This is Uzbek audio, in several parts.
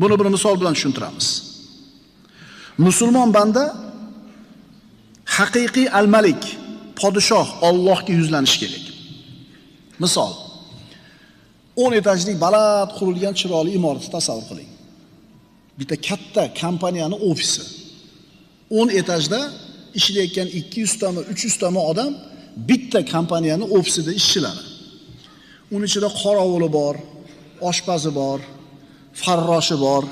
Buni bir misol bilan tushuntiramiz. Musulmon banda haqiqiy al-Malik, podshoh Allohga yuzlanishi kerak. Misol, 10 etajlik baland qurilgan chiroyli imoratni tasavvur qiling. Bitta katta kompaniyani ofisi. 10 etajda ishlayotgan 200 tami, 300 tami odam bitta kompaniyani ofisida ishchilari. Uning ichida qorovuli bor, oshpazi bor, farroshi bor.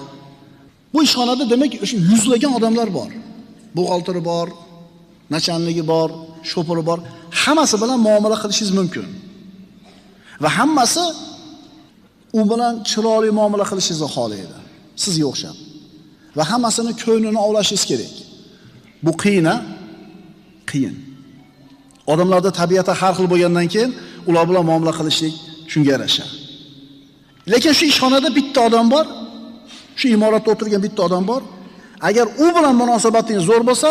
Bu ishxonada demak o'sha yuzlagan odamlar bor. Buxgalteri bor, nachalnigi bor, shoferi bor. Hammasi bilan muomala qilishingiz mumkin. Va hammasi u bilan chiroyli muomala qilishingizni xohlaydi. Sizga o'xshab. Va hammasini ko'nglini ovlashingiz kerak. Bu qiyin. Odamlarda tabiati har xil bo'lgandan keyin ular bilan muomala qilishlik shunga yarasha. Lekin shu ishxonada bitta odam bor, shu imoratda o'tirgan bitta odam bor. Agar u bilan munosabatingiz zo'r bo'lsa,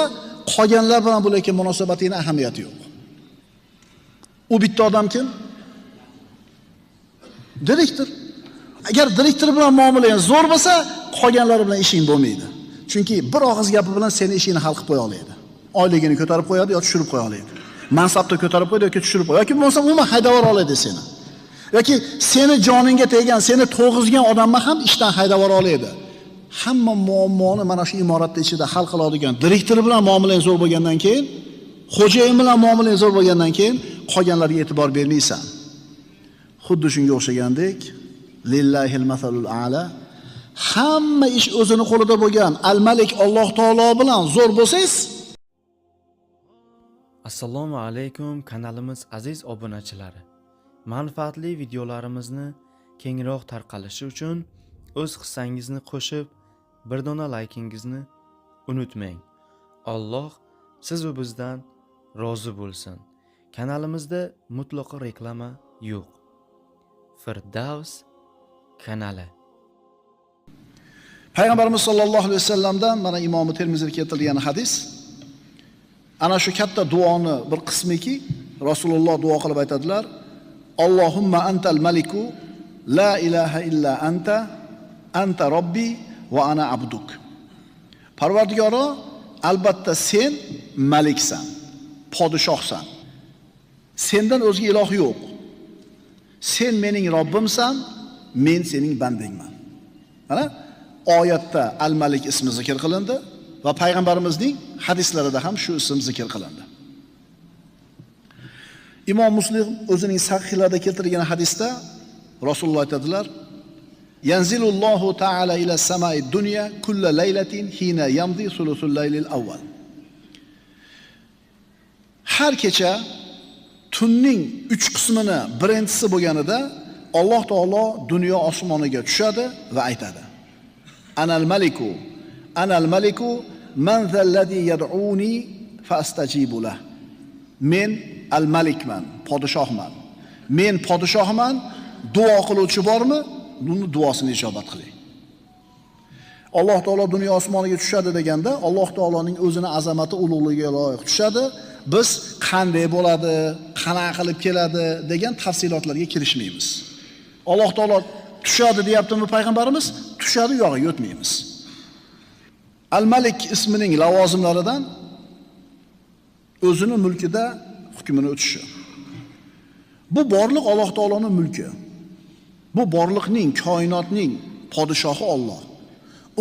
qolganlar bilan bo'layotgan munosabatingizning ahamiyati yo'q. U bitta odam kim? Direktor. Agar direktor bilan muomalangiz zo'r bo'lsa, qolganlar bilan ishing bo'lmaydi. Chunki bir og'iz gapi bilan seni ishingni hal qilib qo'ya oladi. Oyligini ko'tarib qo'yadi yoki tushirib qo'ya oladi. Mansabni ko'tarib qo'yadi yoki tushirib qo'yadi. Yoki bo'lmasa umuman haydab yubora oladi seni. Yoki seni joningga teggan, seni to'g'izgan odamni ham ishdan haydab yubora oladi. Hamma muammoni mana shu imoratning ichida hal qiladigan direktor bilan muomalangiz zo'r bo'lgandan keyin, xo'jayin bilan muomalangiz zo'r bo'lgandan keyin qolganlarga e'tibor bermaysan. Xuddi shunga o'xshagandek, lillahil masalul a'la. Hamma ish o'zini qo'lida bo'lgan al-Malik Alloh taolo bilan zo'r bo'lsangiz. Assalomu alaykum kanalimiz aziz obunachilari. Manfaatli videolarimizni kengroq tarqalishi uchun o'z hissangizni qo'shib, bir dona laykingizni unutmang. Alloh siz va bizdan rozi bo'lsin. Kanalimizda mutlaqo reklama yo'q. Firdavs kanali. Payg'ambarimiz sollallohu alayhi vasallamdan mana Imom Termiziyda keltirilgan hadis. Ana shu katta duoni bir qismiki, Rasululloh duo qilib aytadilar: Allohumma antal maliku la ilaha illa anta robbi va ana abduk. Parvardigoro, albatta sen maliksan, podshohsan. Sendan o'zga iloh yo'q. Sen mening Robbimsan, men sening bandangman. Mana oyatda al-Malik ismi zikr qilindi va payg'ambarimizning hadislarida ham shu ism zikr qilindi. Imom Muslim o'zining sahihlarida keltirgan hadisda Rasululloh aytadilar: Yanzilullohu ta'ala ila samai dunya kulla laylatin hina yamdi sulusul laylil awwal. Har kecha tunning 3 qismini birinchisi bo'lganida Alloh taolo dunyo osmoniga tushadi va aytadi: Anal maliku man zalladhi yad'uni fastajibu lah. Men al-Malikman, podshohman. Men podshohman, duo qiluvchi bormi? Uni duosini ijobat qiling. Alloh taolo dunyo osmoniga tushadi deganda, Alloh taoloning o'zini azamati, ulug'ligiga loyiq tushadi. Biz qanday bo'ladi, qanaqa qilib keladi degan tafsilotlarga kirishmaymiz. Alloh taolo tushadi deyaptimi payg'ambarimiz? Tushadi yo'g'iga o'tmaymiz. Al-Malik ismining lavozimlaridan o'zining mulkida hukmini o'tishi. Bu borliq Alloh taoloning mulki. Bu borliqning, koinotning podshohi Alloh.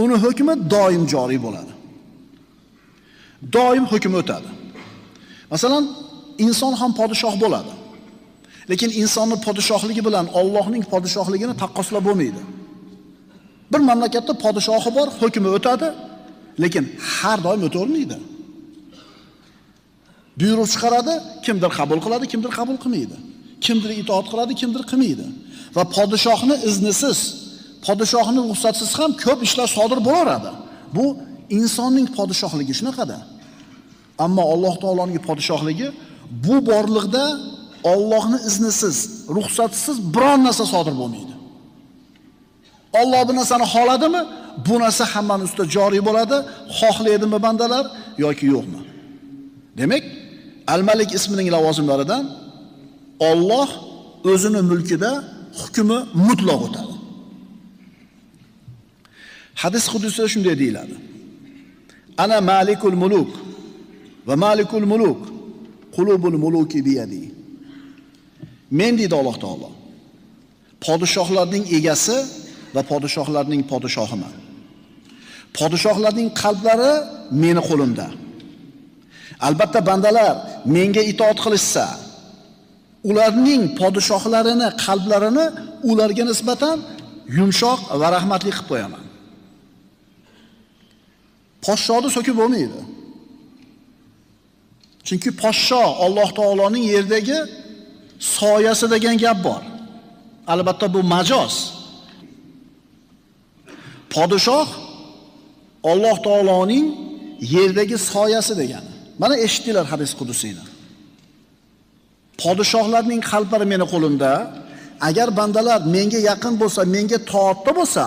Uni hukmi doim joriy bo'ladi. Doim hukm o'tadi. Masalan, inson ham podshoh bo'ladi. Lekin insonning podshohligi bilan Allohning podshohligini taqqoslab bo'lmaydi. Bir mamlakatda podshohi bor, hukmi o'tadi, lekin har doim o'tavermaydi. Buyruq chiqaradi, kimdir qabul qiladi, kimdir qabul qilmaydi. Kimdir itoat qiladi, kimdir qilmaydi. Va podshohning iznisiz, podshohning ruxsatsiz ham ko'p ishlar sodir bo'laveradi. Bu insonning podshohligi shunaqada. Ammo Alloh taoloning podshohligi bu borliqda Allohning iznisiz, ruxsatsiz biron narsa sodir bo'lmaydi. Alloh bu narsani xohladimi? Bu narsa hammaning ustida joriy bo'ladi, xohlaydimi bandalar yoki yo'qmi? Demak, Al-Malik ismining lavozimlaridan Alloh o'zining mulkida hukmi mutlaq o'tadi. Hadis qudusida shunday deyiladi. Ana malikul muluk va malikul muluk qulubul muluki biyadi. Men deydi Alloh taolo. Podshohlarning egasi va podshohlarning podshohiman. Podshohlarning qalblari meni qo'limda. Albatta bandalar menga itoat qilishsa, ularning podshohlarini, qalblarini ularga nisbatan yumshoq va rahmatli qilib qo'yaman. Podshoni so'kib bo'lmaydi. Chunki podsho Alloh taoloning yerdagi soyasi degan gap bor. Albatta bu majoz. Podshoh Alloh taoloning yerdagi soyasi degani. Mana eshitdilar hadis qudusiyni. Podshohlarning qalblari meni qo'limda. Agar bandalar menga yaqin bo'lsa, menga toatda bo'lsa,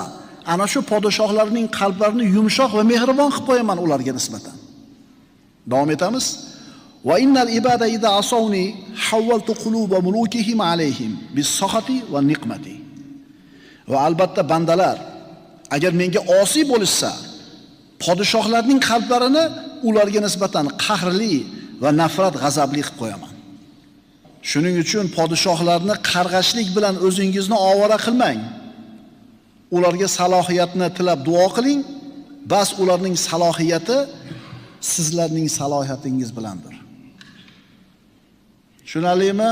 ana shu podshohlarning qalblarini yumshoq va mehribon qilib qo'yaman ularga nisbatan. Davom etamiz. Va innal ibada idza asawni hawaltu quluba mulukihim alayhim bis-sakhati va niqmati. Va albatta bandalar agar menga osiy bo'lishsa, podshohlarning qalblarini ularga nisbatan qahrli va nafrat g'azabli qilib qo'yaman. Shuning uchun podshohlarni qarg'ashlik bilan o'zingizni ovora qilmang. Ularga salohiyatni tilab duo qiling. Bas ularning salohiyati sizlarning salohiyatingiz bilandir. Tushunarlimi?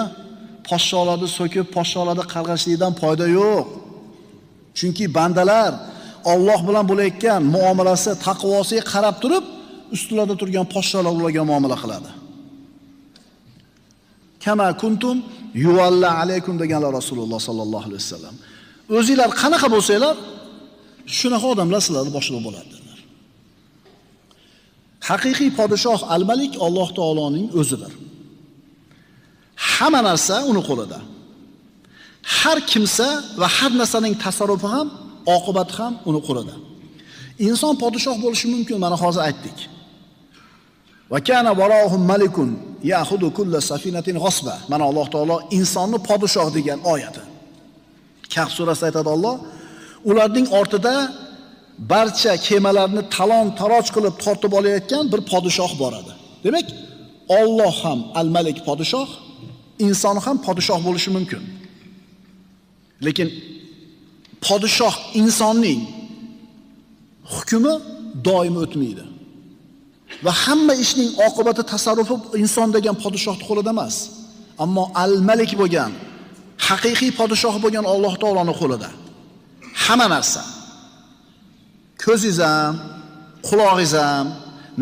Podshohlarni so'kib, podshohlarni qarg'ashlikdan foyda yo'q. Chunki bandalar Alloh bilan bo'layotgan muomalasi, taqvosiga qarab turib, ustilarda turgan podshohlar ularga muomala qiladi. Kama kuntum yuvalla alaykum deganlar Rasululloh sallallohu alayhi vasallam. O'zinglar qanaqa bo'lsanglar, shunaqa odamlar sizlarni boshliq bo'ladi dedilar. Haqiqiy podshoh al-Malik Alloh taoloning o'zidir. Hamma narsa uni qo'lida. Har kimsa va har narsaning tasarrufi ham, oqibati ham uni qo'lida. Inson podshoh bo'lishi mumkin, mana hozir aytdik. Va kana warahum malikun ya'khudhu kulla safinatin ghasba. Mana Alloh taolo insonni podshoh degan oyati. Kahf surasida aytadi Alloh, ularning ortida barcha kemalarni talon-taroj qilib tortib olayotgan bir podshoh bor edi. Demak, Alloh ham al-Malik podshoh, inson ham podshoh bo'lishi mumkin. Lekin podshoh insonning hukmi doim o'tmaydi. Va hamma ishning oqibati tasarrufi inson degan podshohning qo'lida emas. Ammo al-Malik bo'lgan, haqiqiy podshoh bo'lgan Alloh taoloning qo'lida. Hamma narsa. Ko'zingiz ham, quloqingiz ham,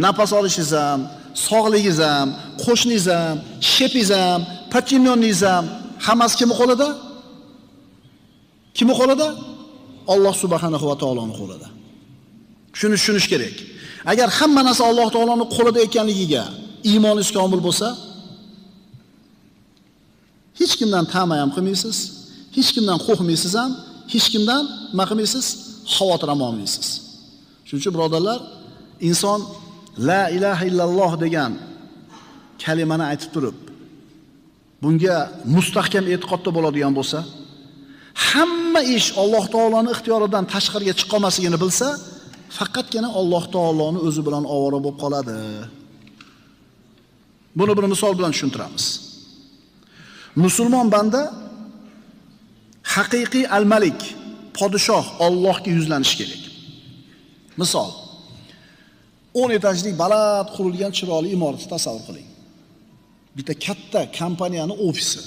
nafas olishingiz ham, sog'ligingiz ham, qo'shningiz ham, shepingiz ham, patimyoningiz ham hammasi kimning qo'lida? Kimning qo'lida? Alloh subhanahu va taoloning qo'lida. Shuni tushunish kerak. Agar hamma narsa Alloh taoloning qo'lida ekanligiga iymoningiz komil bo'lsa, hech kimdan ta'ma ham qilmaysiz, hech kimdan qo'rqmaysiz ham, hech kimdan nima qilmaysiz, xavotir ham olmaysiz. Shuning uchun birodarlar, inson la ilaha illalloh degan kalimani aytib turib, bunga mustahkam e'tiqodda bo'ladigan bo'lsa, hamma ish Alloh taoloning ixtiyoridan tashqariga chiqolmasligini bilsa, faqatgina Alloh taoloning o'zi bilan ovora bo'lib qoladi. Buni bir misol bilan tushuntiramiz. Musulmon banda haqiqiy al-Malik, podshoh Allohga yuzlanish kerak. Misol, 10 etajlik baland qurilgan chiroyli imoratni tasavvur qiling. Bitta katta kompaniyaning ofisi.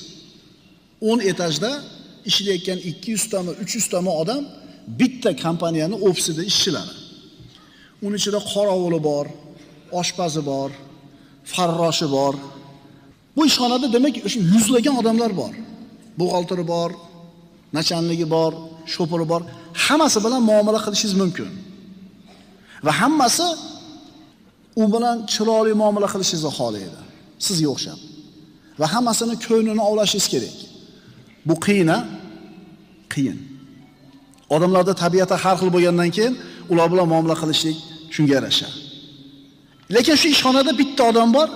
10 etajda ishlayotgan 200 tami, 300 tami odam bitta kompaniyaning ofisida ishchilari. Uning ichida qorovuli bor, oshpazi bor, farroshi bor. Bu ishxonada demak o'sha yuzlagan odamlar bor. Buxgalteri bor, nachalnigi bor, shopiri bor. Hammasi bilan muomala qilishingiz mumkin. Va hammasi u bilan chiroyli muomala qilishingizni xohlaydi. Sizga o'xshab. Va hammasini ko'nglini ovlashingiz kerak. Bu qiyin. Odamlarda tabiati har xil bo'lgandan keyin ular bilan muomala qilishlik shunga yarasha. Lekin shu ishxonada bitta odam bor,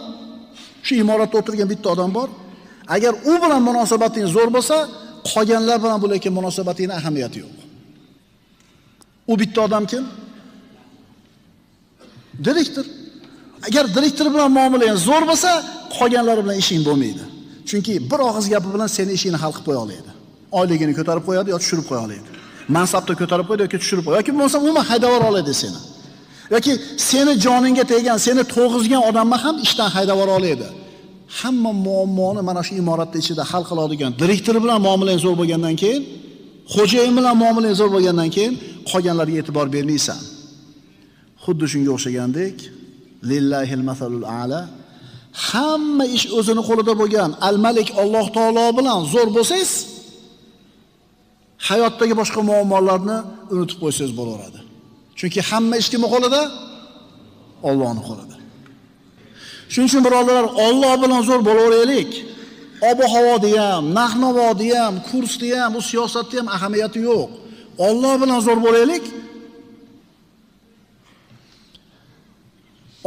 shu imoratda o'tirgan bitta odam bor. Agar u bilan munosabatingiz zo'r bo'lsa, qolganlar bilan bo'layotgan munosabatingizning ahamiyati yo'q. U bitta odam kim? Direktor. Agar direktor bilan muomalang zo'r bo'lsa, qolganlari bilan ishing bo'lmaydi. Chunki bir og'iz gapi bilan seni ishingni hal qilib qo'ya oladi. Oyligini ko'tarib qo'yadi yoki tushirib qo'ya oladi. Mansabni ko'tarib qo'yadi yoki tushirib qo'yadi yoki bo'lmasa umuman haydab yubora oladi seni. Yoki seni joningga tegan, seni to'g'izgan odamni ham ishdan haydab yubora oladi. Hamma muammoni mana shu imoratda ichida hal qiladigan direktor bilan muomalang zo'r bo'lgandan keyin, xo'jayin bilan muomalang zo'r bo'lgandan keyin qolganlarga e'tibor bermaysan. Xuddi shunga o'xshagandek, lillahil masalul a'la. Hamma ish o'zini qo'lida bo'lgan al-Malik Alloh taolo bilan zo'r bo'lsangiz, hayotdagi boshqa muammolarni unutib qo'ysangiz bo'laveradi. Chunki hamma ish kimning qo'lida? Allohning qo'lida. Shuning uchun birodarlar, Alloh bilan zo'r bo'laveraylik. Ob-havoda ham, narx-navoda ham, kursda ham, bu siyosatda ham ahamiyati yo'q. Alloh bilan zo'r bo'laylik.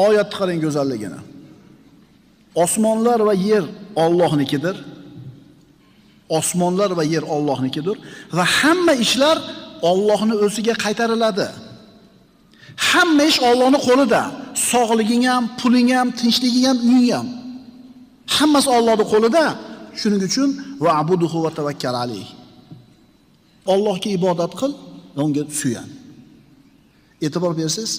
Oyatni qarang go'zalligini. Osmonlar va yer Allohnikidir. Osmonlar va yer Allohnikidir va hamma ishlar Allohning o'ziga qaytariladi. Hamma ish Allohning qo'lida. Sog'liging ham, puling ham, tinchliging ham, uying ham. Hammasi Allohning qo'lida. Shuning uchun va'buduhu va tawakkal alayh. Allohga ibodat qil va unga suyan. E'tibor bersiz,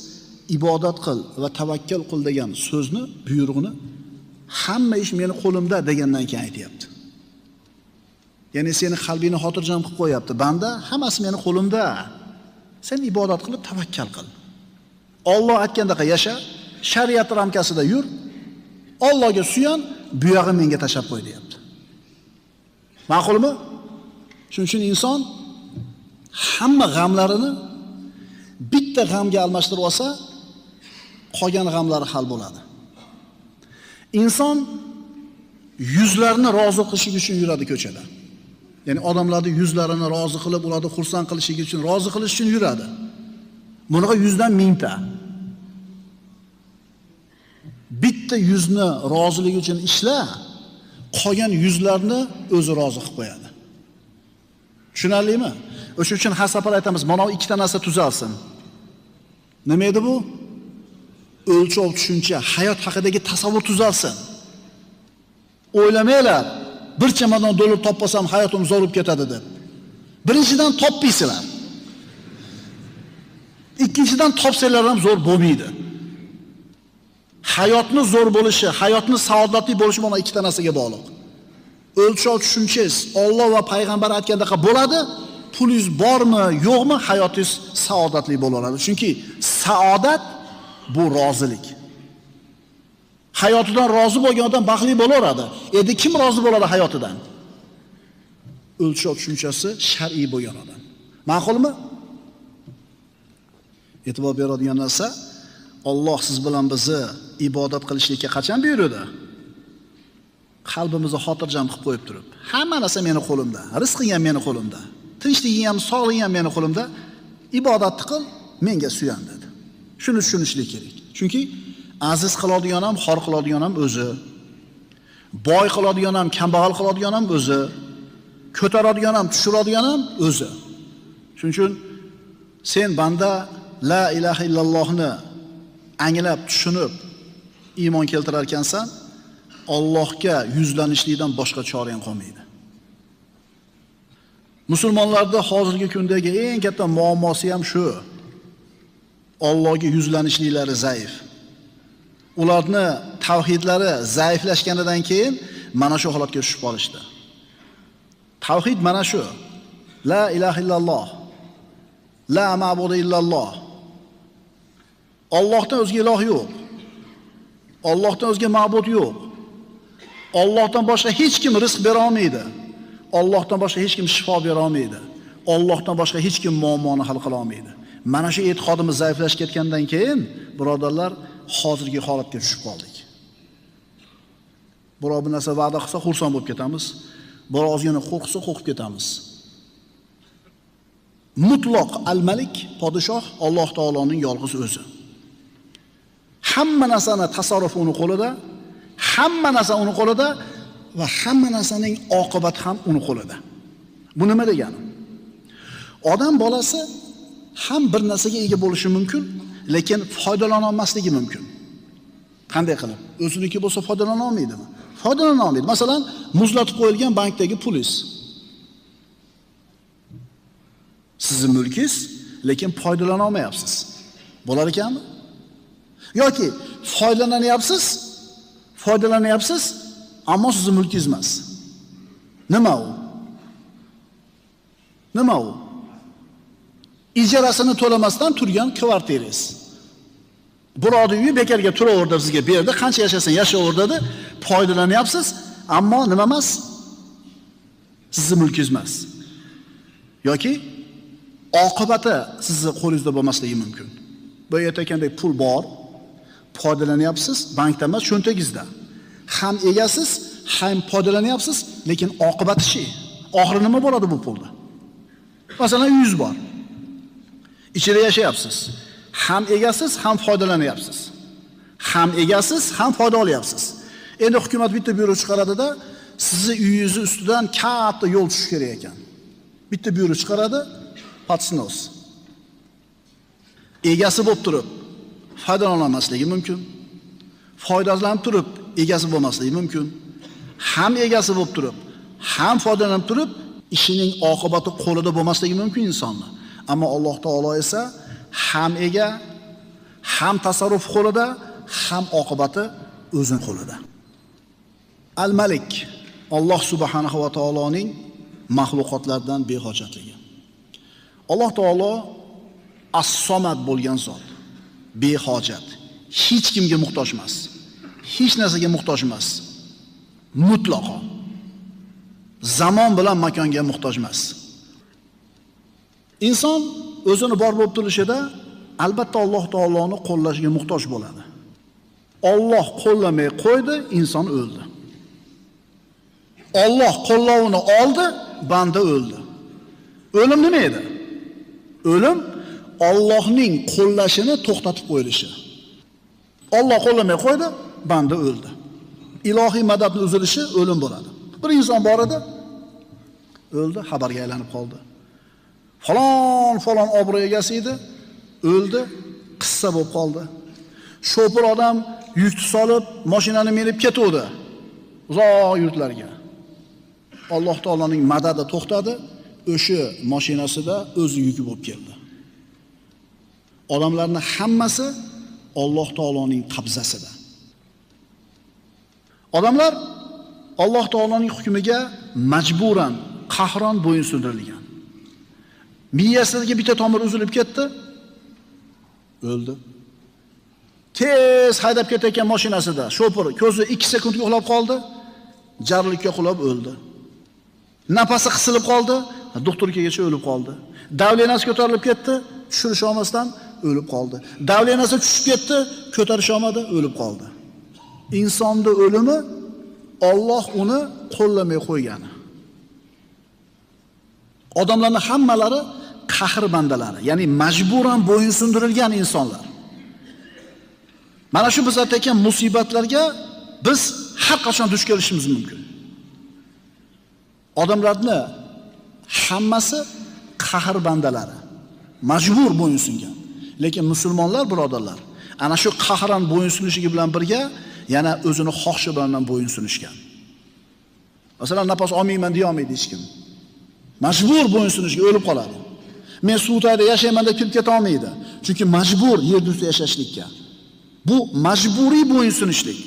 ibodat qil va tavakkal qil degan so'zni, buyruqni hamma ish meni qo'limda degandan keyin aytayapti. Ya'ni seni qalbingni xotirjam qilib qo'yapti. Banda, hammasi meni qo'limda. Sen ibodat qilib tavakkal qil. Alloh aytgandaqa yasha, shariat ramkasida yur. Allohga suyan, bu yog'i menga tashab qo'y deyapti. Ma'qulmi? Shuning uchun inson hamma g'amlarini bitta g'amga almashtirib olsa, qolgan g'amlari hal bo'ladi. Inson yuzlarini rozi qilish uchun yuradi ko'chada. Ya'ni odamlarni yuzlarini rozi qilib, ularni xursand qilish uchun, rozi qilish uchun yuradi. Bunaqa 100 dan 1000 ta. Bitta yuzni rozilik uchun ishla, qolgan yuzlarni o'zi rozi qilib qo'yadi. Tushunarlimi? O'sha uchun har safar aytamiz, mana ikkita narsa tuzalsin. Nima edi bu? O'lchov, tushuncha, hayot haqidagi tasavvur tuzalsin. O'ylamanglar, bir chamadon dollar topsam hayotim zo'r bo'lib ketadi deb. Birinchidan topmaysizlar. Ikkinchidan topsanglar ham zo'r bo'lmaydi. Hayotni zo'r bo'lishi, hayotni saodatli bo'lishi mana ikkita narsaga bog'liq. O'lchov tushunchangiz Alloh va payg'ambar aytgandaqa bo'ladi. Pulingiz bormi, yo'qmi, hayotingiz saodatli bo'laveradi. Chunki saodat bu rozilik. Hayotidan rozi bo'lgan odam baxtli bo'laveradi. Endi kim rozi bo'ladi hayotidan? O'lchov tushunchasi shar'iy bo'lgan odam. Ma'qulmi? E'tibor beradigan narsa, Alloh siz bilan bizni ibodat qilishlikka qachon buyurdi? Qalbimizni xotirjam qilib qo'yib turib, hamma narsa meni qo'limda, rizqing ham meni qo'limda, tinchliging ham, sog'liging ham meni qo'limda, ibodatni qil, menga suyan dedi. Shuni tushunishlik kerak. Chunki aziz qiladigan ham, xor qiladigan ham o'zi. Boy qiladigan ham, kambag'al qiladigan ham o'zi. Ko'taradigan ham, tushiradigan ham o'zi. Shuning uchun sen banda la ilaha illallohni anglab, tushunib iymon keltirar ekansan, Allohga yuzlanishlikdan boshqa chorang qolmaydi. Musulmonlarda hozirgi kundagi eng katta muammosi ham shu. Allohga yuzlanishliklari zaif. Ularni tavhidlari zaiflashganidan keyin mana shu holatga tushib qolishdi. Tavhid mana shu. La ilaha illalloh. La ma'budu illalloh. Allohdan o'zga iloh yo'q. Allohdan o'zga ma'bud yo'q. Allohdan boshqa hech kim rizq bera olmaydi. Allohdan boshqa hech kim shifo bera olmaydi. Allohdan boshqa hech kim muammoni hal qila olmaydi. Mana shu e'tiqodimiz zaiflashib ketgandan keyin, birodarlar, hozirgi holatga tushib qoldik. Birov bir narsa va'da qilsa xursand bo'lib ketamiz. Birov ozgina qo'rqsa qo'rqib ketamiz. Mutloq al-Malik, podshoh Alloh taoloning yolg'iz o'zi. Hamma narsani tasarrufi uning qo'lida, hamma narsa uning qo'lida va hamma narsaning oqibati ham uning qo'lida. Bu nima degani? Odam bolasi ham bir narsaga ega bo'lishi mumkin, lekin foydalana olmasligi mumkin. Qanday qilib? O'ziniki bo'lsa foydalana olmaydimi? Foydalana olmaydi. Masalan, muzlatib qo'yilgan bankdagi pulingiz. Sizning mulkingiz, lekin foydalana olmayapsiz. Bo'lar ekanmi? Yoki foydalanyapsiz, ammo sizning mulkingiz emas. Nima u? Nima u? Ijarasini to'lamasdan turgan kvartirangiz. Birovning uyi bekarga turaverdi, sizga berdi, qancha yashasang yashayver dedi, foydalanyapsiz, ammo nima emas? Sizning mulkingiz emas. Yoki oqibati sizning qo'lingizda bo'lmasligi mumkin. Bu aytayotgandek pul bor, foydalanyapsiz, bankda emas, cho'ntagingizda. Ham egasiz, ham foydalanyapsiz, lekin oqibati-chi? Oxiri nima bo'ladi bu pulda? Masalan, uyingiz bor. Ichida yashayapsiz. Ham egasiz, ham foydalanyapsiz. Ham egasiz, ham foyda olyapsiz. Endi hukumat bitta buyruq chiqaradi-da, sizni uyingiz ustidan katta yo'l tushish kerak ekan. Bitta buyruq chiqaradi, patsnos. Egasi bo'lib turib, foydalana olmasligi mumkin. Foydalanib turib, egasi bo'lmasligi mumkin. Ham egasi bo'lib turib, ham foydalanib turib, ishining oqibati qo'lida bo'lmasligi mumkin insonning. Ammo Alloh taolo esa ham ega, ham tasarruf qo'lida, ham oqibati o'zining qo'lida. Al-Malik Alloh subhanahu va taoloning mahluqotlardan behojatligi. Alloh taolo as-somad bo'lgan zot, behojat, hech kimga muhtoj emas, hech narsaga muhtoj emas. Mutlaqo zamon bilan makonga muhtoj emas. Inson o'zini bor bo'lib turishida albatta Alloh taoloning qo'llashiga muhtoj bo'ladi. Alloh qo'llamay qo'ydi, inson o'ldi. Alloh qo'llovini oldi, banda o'ldi. O'lim nima edi? O'lim Allohning qo'llashini to'xtatib qo'yilishi. Alloh qo'llamay qo'ydi, banda o'ldi. Ilohiy madadning uzilishi o'lim bo'ladi. Bir inson bor edi, o'ldi, xabarga aylanib qoldi. Falon obro' egasi edi, o'ldi, qissa bo'lib qoldi. Shopir odam yukni solib, mashinani minib ketdi uzoq yurtlarga. Alloh taoloning madadi to'xtadi, o'sha mashinasida o'zi yuki bo'lib keldi. Odamlarning hammasi Alloh taoloning qabzasida. Odamlar Alloh taoloning hukmiga majburan, qahron bo'ysundirilgan. Miyasidagi bitta tomir uzilib ketdi, o'ldi. Tez haydab ketayotgan mashinasida shopir ko'zi 2 sekundga uxlab qoldi, jarlikka qulab o'ldi. Nafasi qisilib qoldi, doktorgacha o'lib qoldi. Davlenasi ko'tarilib ketdi, tushirish olmasdan o'lib qoldi. Davlenasi tushib ketdi, ko'tarish olmadi, o'lib qoldi. Insonning o'limi Alloh uni qo'llamay qo'ygani. Odamlarning hammalari qahr bandalari, ya'ni majburan bo'ysundirilgan insonlar. Mana shu biz aytgan musibatlarga biz har qachon duch kelishimiz mumkin. Odamlarning hammasi qahr bandalari, majbur bo'ysungan. Lekin musulmonlar, birodarlar, ana shu qahran bo'ysunlishligi bilan birga yana o'zini xohishi bilan bo'ysunishgan. Masalan, nafas olmayman deya olmaydi hech kim. Majbur bo'ysunishga o'lib qoladi. Men Suvtayda yashayman deb kirib keta olmaydi. Chunki majbur yerda ustida yashashlikka. Bu majburiy bo'ysunishlik.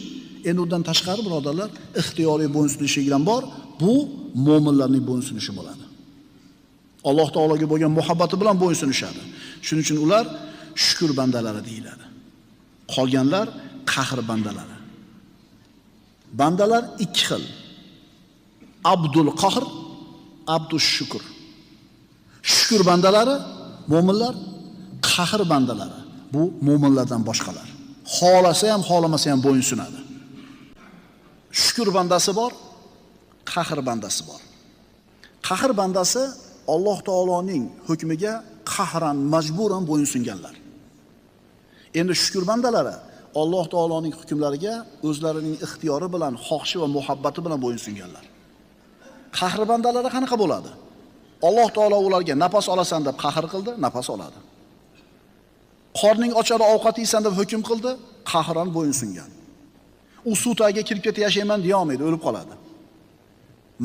Endi undan tashqari, birodarlar, ixtiyoriy bo'ysunishlik bilan bor. Bu mo'minlarning bo'ysunishi bo'ladi. Alloh taologa bo'lgan muhabbati bilan bo'ysunishadi. Shuning uchun ular shukr bandalari deyiladi. Qolganlar qahr bandalari. Bandalar ikki xil. Abdul qahr, abdul shukr. Shukr bandalari mo'minlar, qahr bandalari bu mo'minlardan boshqalar. Xohlasa ham, xohlamasa ham bo'ysunadi. Shukr bandasi bor, qahr bandasi bor. Qahr bandasi Alloh taoloning hukmiga qahran, majburan bo'ysunganlar. Endi shukr bandalari Alloh taoloning hukmlariga o'zlarining ixtiyori bilan, xohishi va muhabbati bilan bo'ysunganlar. Qahr bandalari qanaqa bo'ladi? Alloh taolo ularga nafas olasan deb qahr qildi, nafas oladi. qorning ochadi, ovqat yeysan deb hukm qildi, qahran bo'yinsungan. U suv tagiga kirib ketib yashayman deya olmaydi, o'lib qoladi.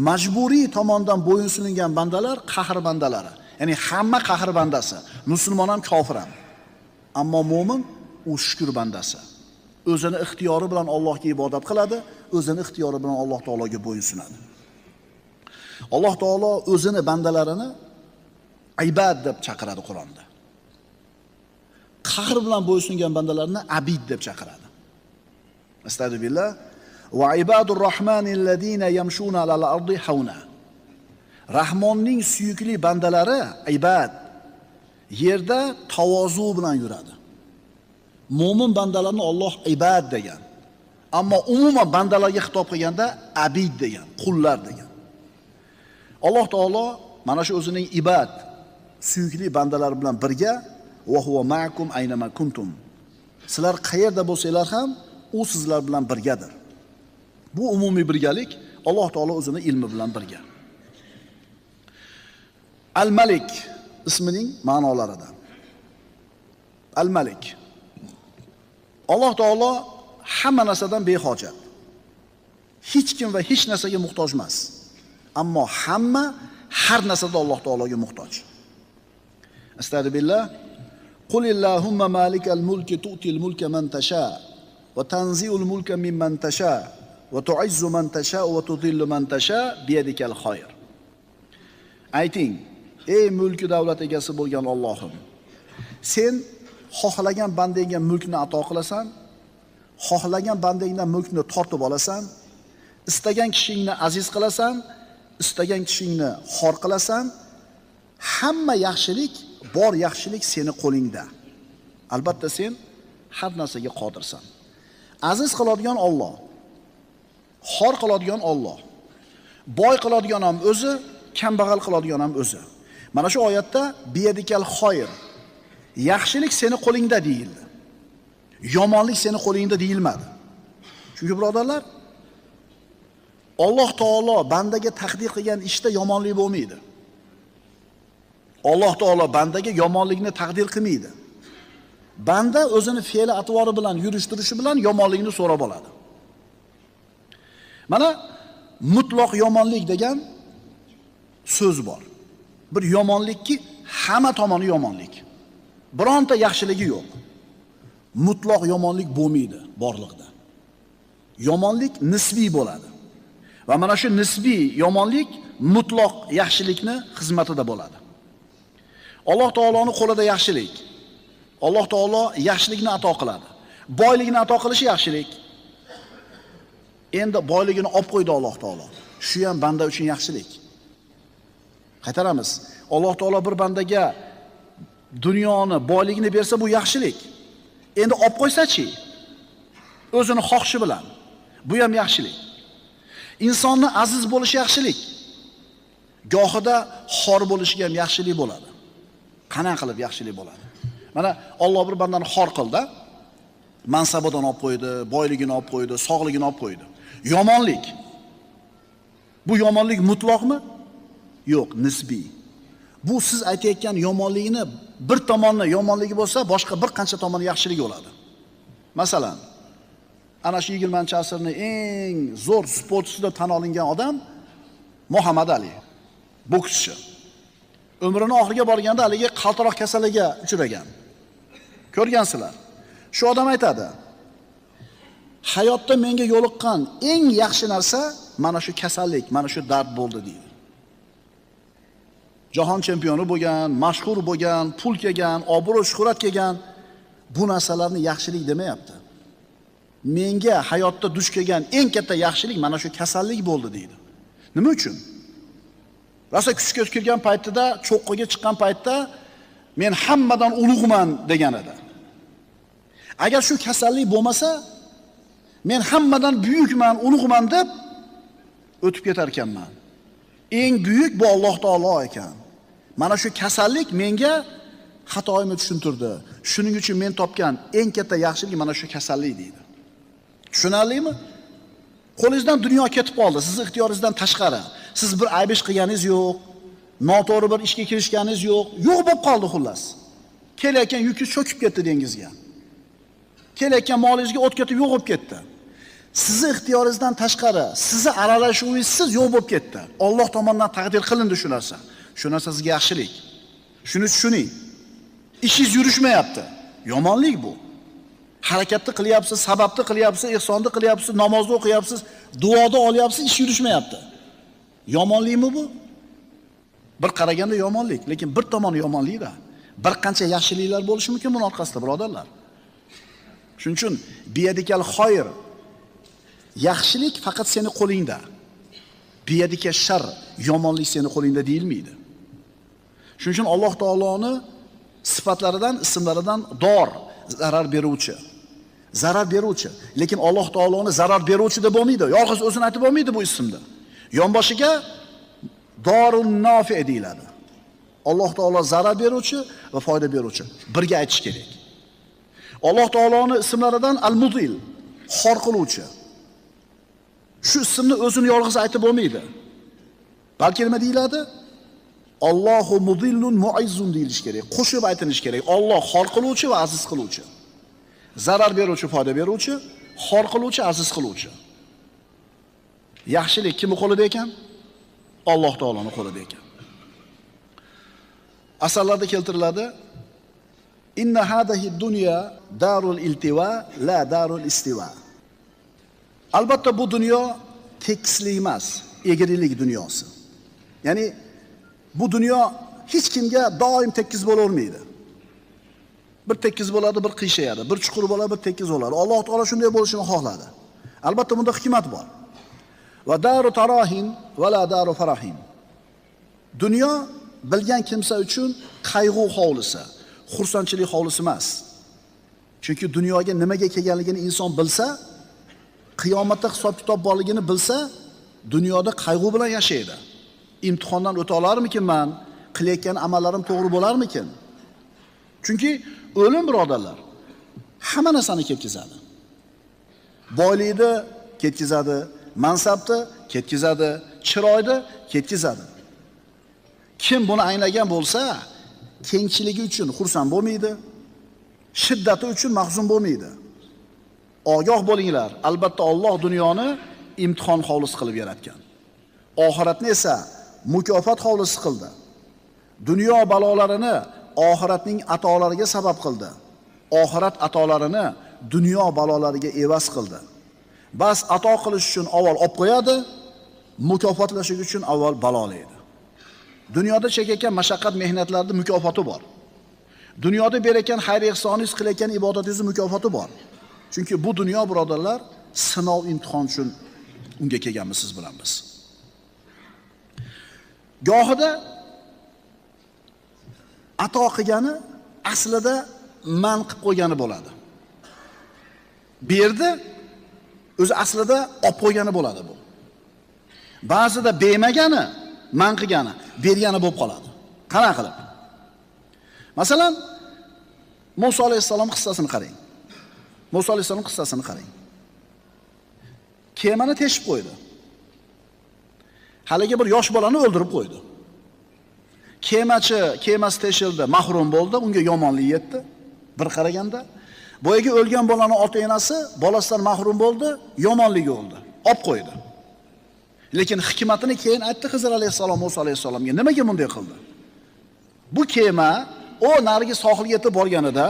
Majburiy tomondan bo'yinsungan bandalar qahr bandalari. Ya'ni hamma qahr bandasi. Musulmon ham, kofir ham. Ammo mo'min u shukr bandasi. O'zini ixtiyori bilan Allohga ibodat qiladi, o'zini ixtiyori bilan Alloh taologa bo'yinsunadi. Alloh taolo o'zini bandalarini ibad deb chaqiradi Qur'onda. Qahr bilan bo'ysungan bandalarni abid deb chaqiradi. Astagfirullah. Va ibadur rohmanillazina yamshuna alal ardi hauna. Rahmonning suyukli bandalari ibad yerda tavozu bilan yuradi. Mo'min bandalarni Alloh ibad degan. Ammo umuman bandalarga xitob qilganda abid degan, qullar degan. Alloh taolo mana shu o'zining ibad suyukli bandalar bilan birga va huwa ma'akum aynama kuntum. Sizlar qayerda bo'lsanglar ham u sizlar bilan birgadir. Bu umumiy birgalik Alloh taolo o'zining ilmi bilan birga. Al-Malik ismining ma'nolaridan. Al-Malik. Alloh taolo hamma narsadan behojat. Hech kim va hech narsaga muhtoj emas. Ammo hamma har narsada Alloh taologa muhtoj. Astagfirullah. Qul illahumma malikal mulki tu'til mulka man tasha va tanzi'ul mulka mimman tasha va tu'izzu man tasha va tudillu man tasha biyadikal khayr. Ayting, ey mulki davlat egasi bo'lgan Allohim, sen xohlagan bandangga mulkni ato qilasan, xohlagan bandangdan mulkni tortib olasan, istagan kishingni aziz qilasan, istagan kishingni xor qilasan. Hamma yaxshilik, bor yaxshilik seni qo'lingda. Albatta sen har narsaga qodirsan. Aziz qiladigan Alloh, xor qiladigan Alloh. Boy qiladigan ham o'zi, kambag'al qiladigan ham o'zi. Mana shu oyatda biyadikal xoyr, yaxshilik seni qo'lingda deyildi. Yomonlik seni qo'lingda deyilmadi. Chunki birodarlar, Alloh taolo bandaga taqdir qilgan ishda yomonlik bo'lmaydi. Alloh taolo bandaga yomonlikni taqdir qilmaydi. Banda o'zini fe'li atvori bilan yurishtirishi bilan yomonlikni so'rab oladi. Mana mutloq yomonlik degan so'z bor. Bir yomonlikki hamma tomoni yomonlik. Bironta yaxshiligi yo'q. Mutloq yomonlik bo'lmaydi borliqda. Yomonlik nisbiy bo'ladi. Va mana shu nisbiy yomonlik mutloq yaxshilikni xizmatida bo'ladi. Alloh taoloning qo'lida yaxshilik. Alloh taolo yaxshilikni ato qiladi. Boylikni ato qilishi yaxshilik. Endi boyligini olib qo'ydi Alloh taolo. Shu ham banda uchun yaxshilik. Qaytaramiz. Alloh taolo bir bandaga dunyoni, boyligini bersa bu yaxshilik. Endi olib qo'ysa-chi? O'zini xohishi bilan. Bu ham yaxshilik. Insonni aziz bo'lishi yaxshilik. Gohida xor bo'lishiga ham yaxshilik bo'ladi. Qana qilib yaxshilik bo'ladi. Mana Alloh bir bandani xor qildi, mansabidan olib qo'ydi, boyligini olib qo'ydi, sog'ligini olib qo'ydi. Yomonlik. Bu yomonlik mutloqmi? Yo'q, nisbiy. Bu siz aytayotgan yomonligini bir tomonni yomonligi bo'lsa, boshqa bir qancha tomoni yaxshiligi bo'ladi. Masalan, ana shu 20-asrning eng zo'r sportchisi deb tan olingan odam Muhammad Ali, bokschi. Umrining oxiriga borganda haligi qaltiroq kasaliga uchragan. Ko'rgansizlar. Shu odam aytadi: "Hayotda menga yo'liqqan eng yaxshi narsa mana shu kasallik, mana shu dard bo'ldi" deydi. Jahon chempioni bo'lgan, mashhur bo'lgan, pul kelgan, obro' shuhrat kelgan, bu narsalarni yaxshilik demayapti. Menga hayotda duch kelgan eng katta yaxshilik mana shu kasallik bo'ldi deydi. Nima uchun? Rosa kuchga kirgan paytida, cho'qqiga chiqqan paytda men hammadan ulug'man degan edi. Agar shu kasallik bo'lmasa, men hammadan buyukman, ulug'man deb o'tib ketar ekanman. Eng buyuk bu Alloh taolo ekan. Mana shu kasallik menga xatoimni tushuntirdi. Shuning uchun men topgan eng katta yaxshilik mana shu kasallik deydi. Tushunarlimi? Qo'lingizdan dunyo ketib qoldi, siz ixtiyoringizdan tashqari. Siz bir ayb ish qilganingiz yo'q, noto'g'ri bir ishga kirishganingiz yo'q. Yo'q bo'lib qoldi xullas. Kelayotgan yukingiz cho'kib ketdi dengizga. Kelayotgan molingizga o't ketib yo'q bo'lib ketdi. Sizni ixtiyoringizdan tashqari, sizni aralashuvingizsiz yo'q bo'lib ketdi. Alloh tomonidan taqdir qilindi shu narsa. Shu narsa sizga yaxshilik. Shuni tushuning. Ishingiz yurishmayapti. Yomonlik bu. Harakatni qilyapsiz, sababni qilyapsiz, ihsonni qilyapsiz, namozni o'qiyapsiz, duoda olyapsiz, ish yurishmayapti. Yomonlikmi bu? Bir qaraganda yomonlik, lekin bir tomoni yomonlik-da. Bir qancha yaxshiliklar bo'lishi mumkin buning orqasida, birodarlar. Shuning uchun biyadikal xoyr, yaxshilik faqat seni qo'lingda. Biyadika shar, yomonlik seni qo'lingda deyilmaydi. Shuning uchun Alloh taoloni sifatlaridan, ismlaridan dor, zarar beruvchi. Zarar beruvchi. Lekin Alloh taoloni zarar beruvchi deb bo'lmaydi. Yolg'iz o'zini aytib bo'lmaydi bu ismda. Yonboshiga dorun nofi deyiladi. Alloh taolo zarar beruvchi va foyda beruvchi. Birga aytish kerak. Alloh taoloning ismlaridan al-mudil, xor qiluvchi. Shu ismni o'zini yolg'iz aytib bo'lmaydi. Balki nima deyiladi? Allohu mudillun muizzun deyilish kerak. Qo'shib aytilish kerak. Alloh xor qiluvchi va aziz qiluvchi. Zarar beruvchi, foyda beruvchi, xor qiluvchi, aziz qiluvchi. Yaxshilik kimning qo'lida ekan? Alloh taoloning qo'lida ekan. Asarlarda keltiriladi: Inna hadahi dunya darul iltiva la darul istiva. Albatta bu dunyo tekislik emas, egrilik dunyosi. Ya'ni bu dunyo hech kimga doim tekis bo'lavermaydi. Bir tekis bo'ladi, bir qiyshayadi, bir chuqur bo'ladi, bir tekis bo'ladi. Alloh taolo shunday bo'lishini xohladi. Albatta bunda hikmat bor. Va daru tarahin va la daru farahin. Dunyo bilgan kimsa uchun qayg'u hovlisi, xursandchilik hovlisi emas. Chunki dunyoga nimaga kelganligini inson bilsa, qiyomatda hisob-kitob borligini bilsa, dunyoda qayg'u bilan yashaydi. Imtihondan o'ta olarmikinman? Qilayotgan amallarim to'g'ri bo'larmikin? Chunki o'lim, birodarlar, hamma narsani ketkizadi. Boylikni ketkizadi, mansabni ketkizadi, chiroyni ketkizadi. Kim buni anglagan bo'lsa, kengchiligi uchun xursand bo'lmaydi, shiddati uchun mahzun bo'lmaydi. Ogoh bo'linglar, albatta Alloh dunyoni imtihon hovlisi qilib yaratgan. Oxiratni esa mukofot hovlisi qildi. Dunyo balolarini oxiratning atolariga sabab qildi. Oxirat atolarini dunyo balolariga evaz qildi. Bas ato qilish uchun avval olib qo'yadi, mukofotlash uchun avval balolaydi. Dunyoda chekayotgan mashaqqat, mehnatlarning mukofoti bor. Dunyoda berayotgan xayr ehsoningiz, qilayotgan ibodatingizning mukofoti bor. Chunki bu dunyo, birodarlar, sinov, imtihon uchun unga kelganmiz siz bilan biz. Gohida ato qilgani aslida man qilib qo'ygani bo'ladi. Berdi, o'zi aslida olib qo'ygani bo'ladi bu. Ba'zida bermagani, man qilgani, bergani bo'lib qoladi. Qanaqa qilib? Masalan, Musa alayhissalom qissasini qarang. Musa alayhissalom qissasini qarang. Kemani teshib qo'ydi. Haligi bir yosh bolani o'ldirib qo'ydi. Kemasi teshildi, mahrum bo'ldi, unga yomonlik yetdi. Bir qaraganda, boyaga o'lgan bolaning ota-onasi bolasidan mahrum bo'ldi, yomonligi oldi, olib qo'ydi. Lekin hikmatini keyin aytdi Xizr alayhissalom Musa alayhissalomga. Nimaga bunday qildi? Bu kema o narigi sohilga yetib borganida,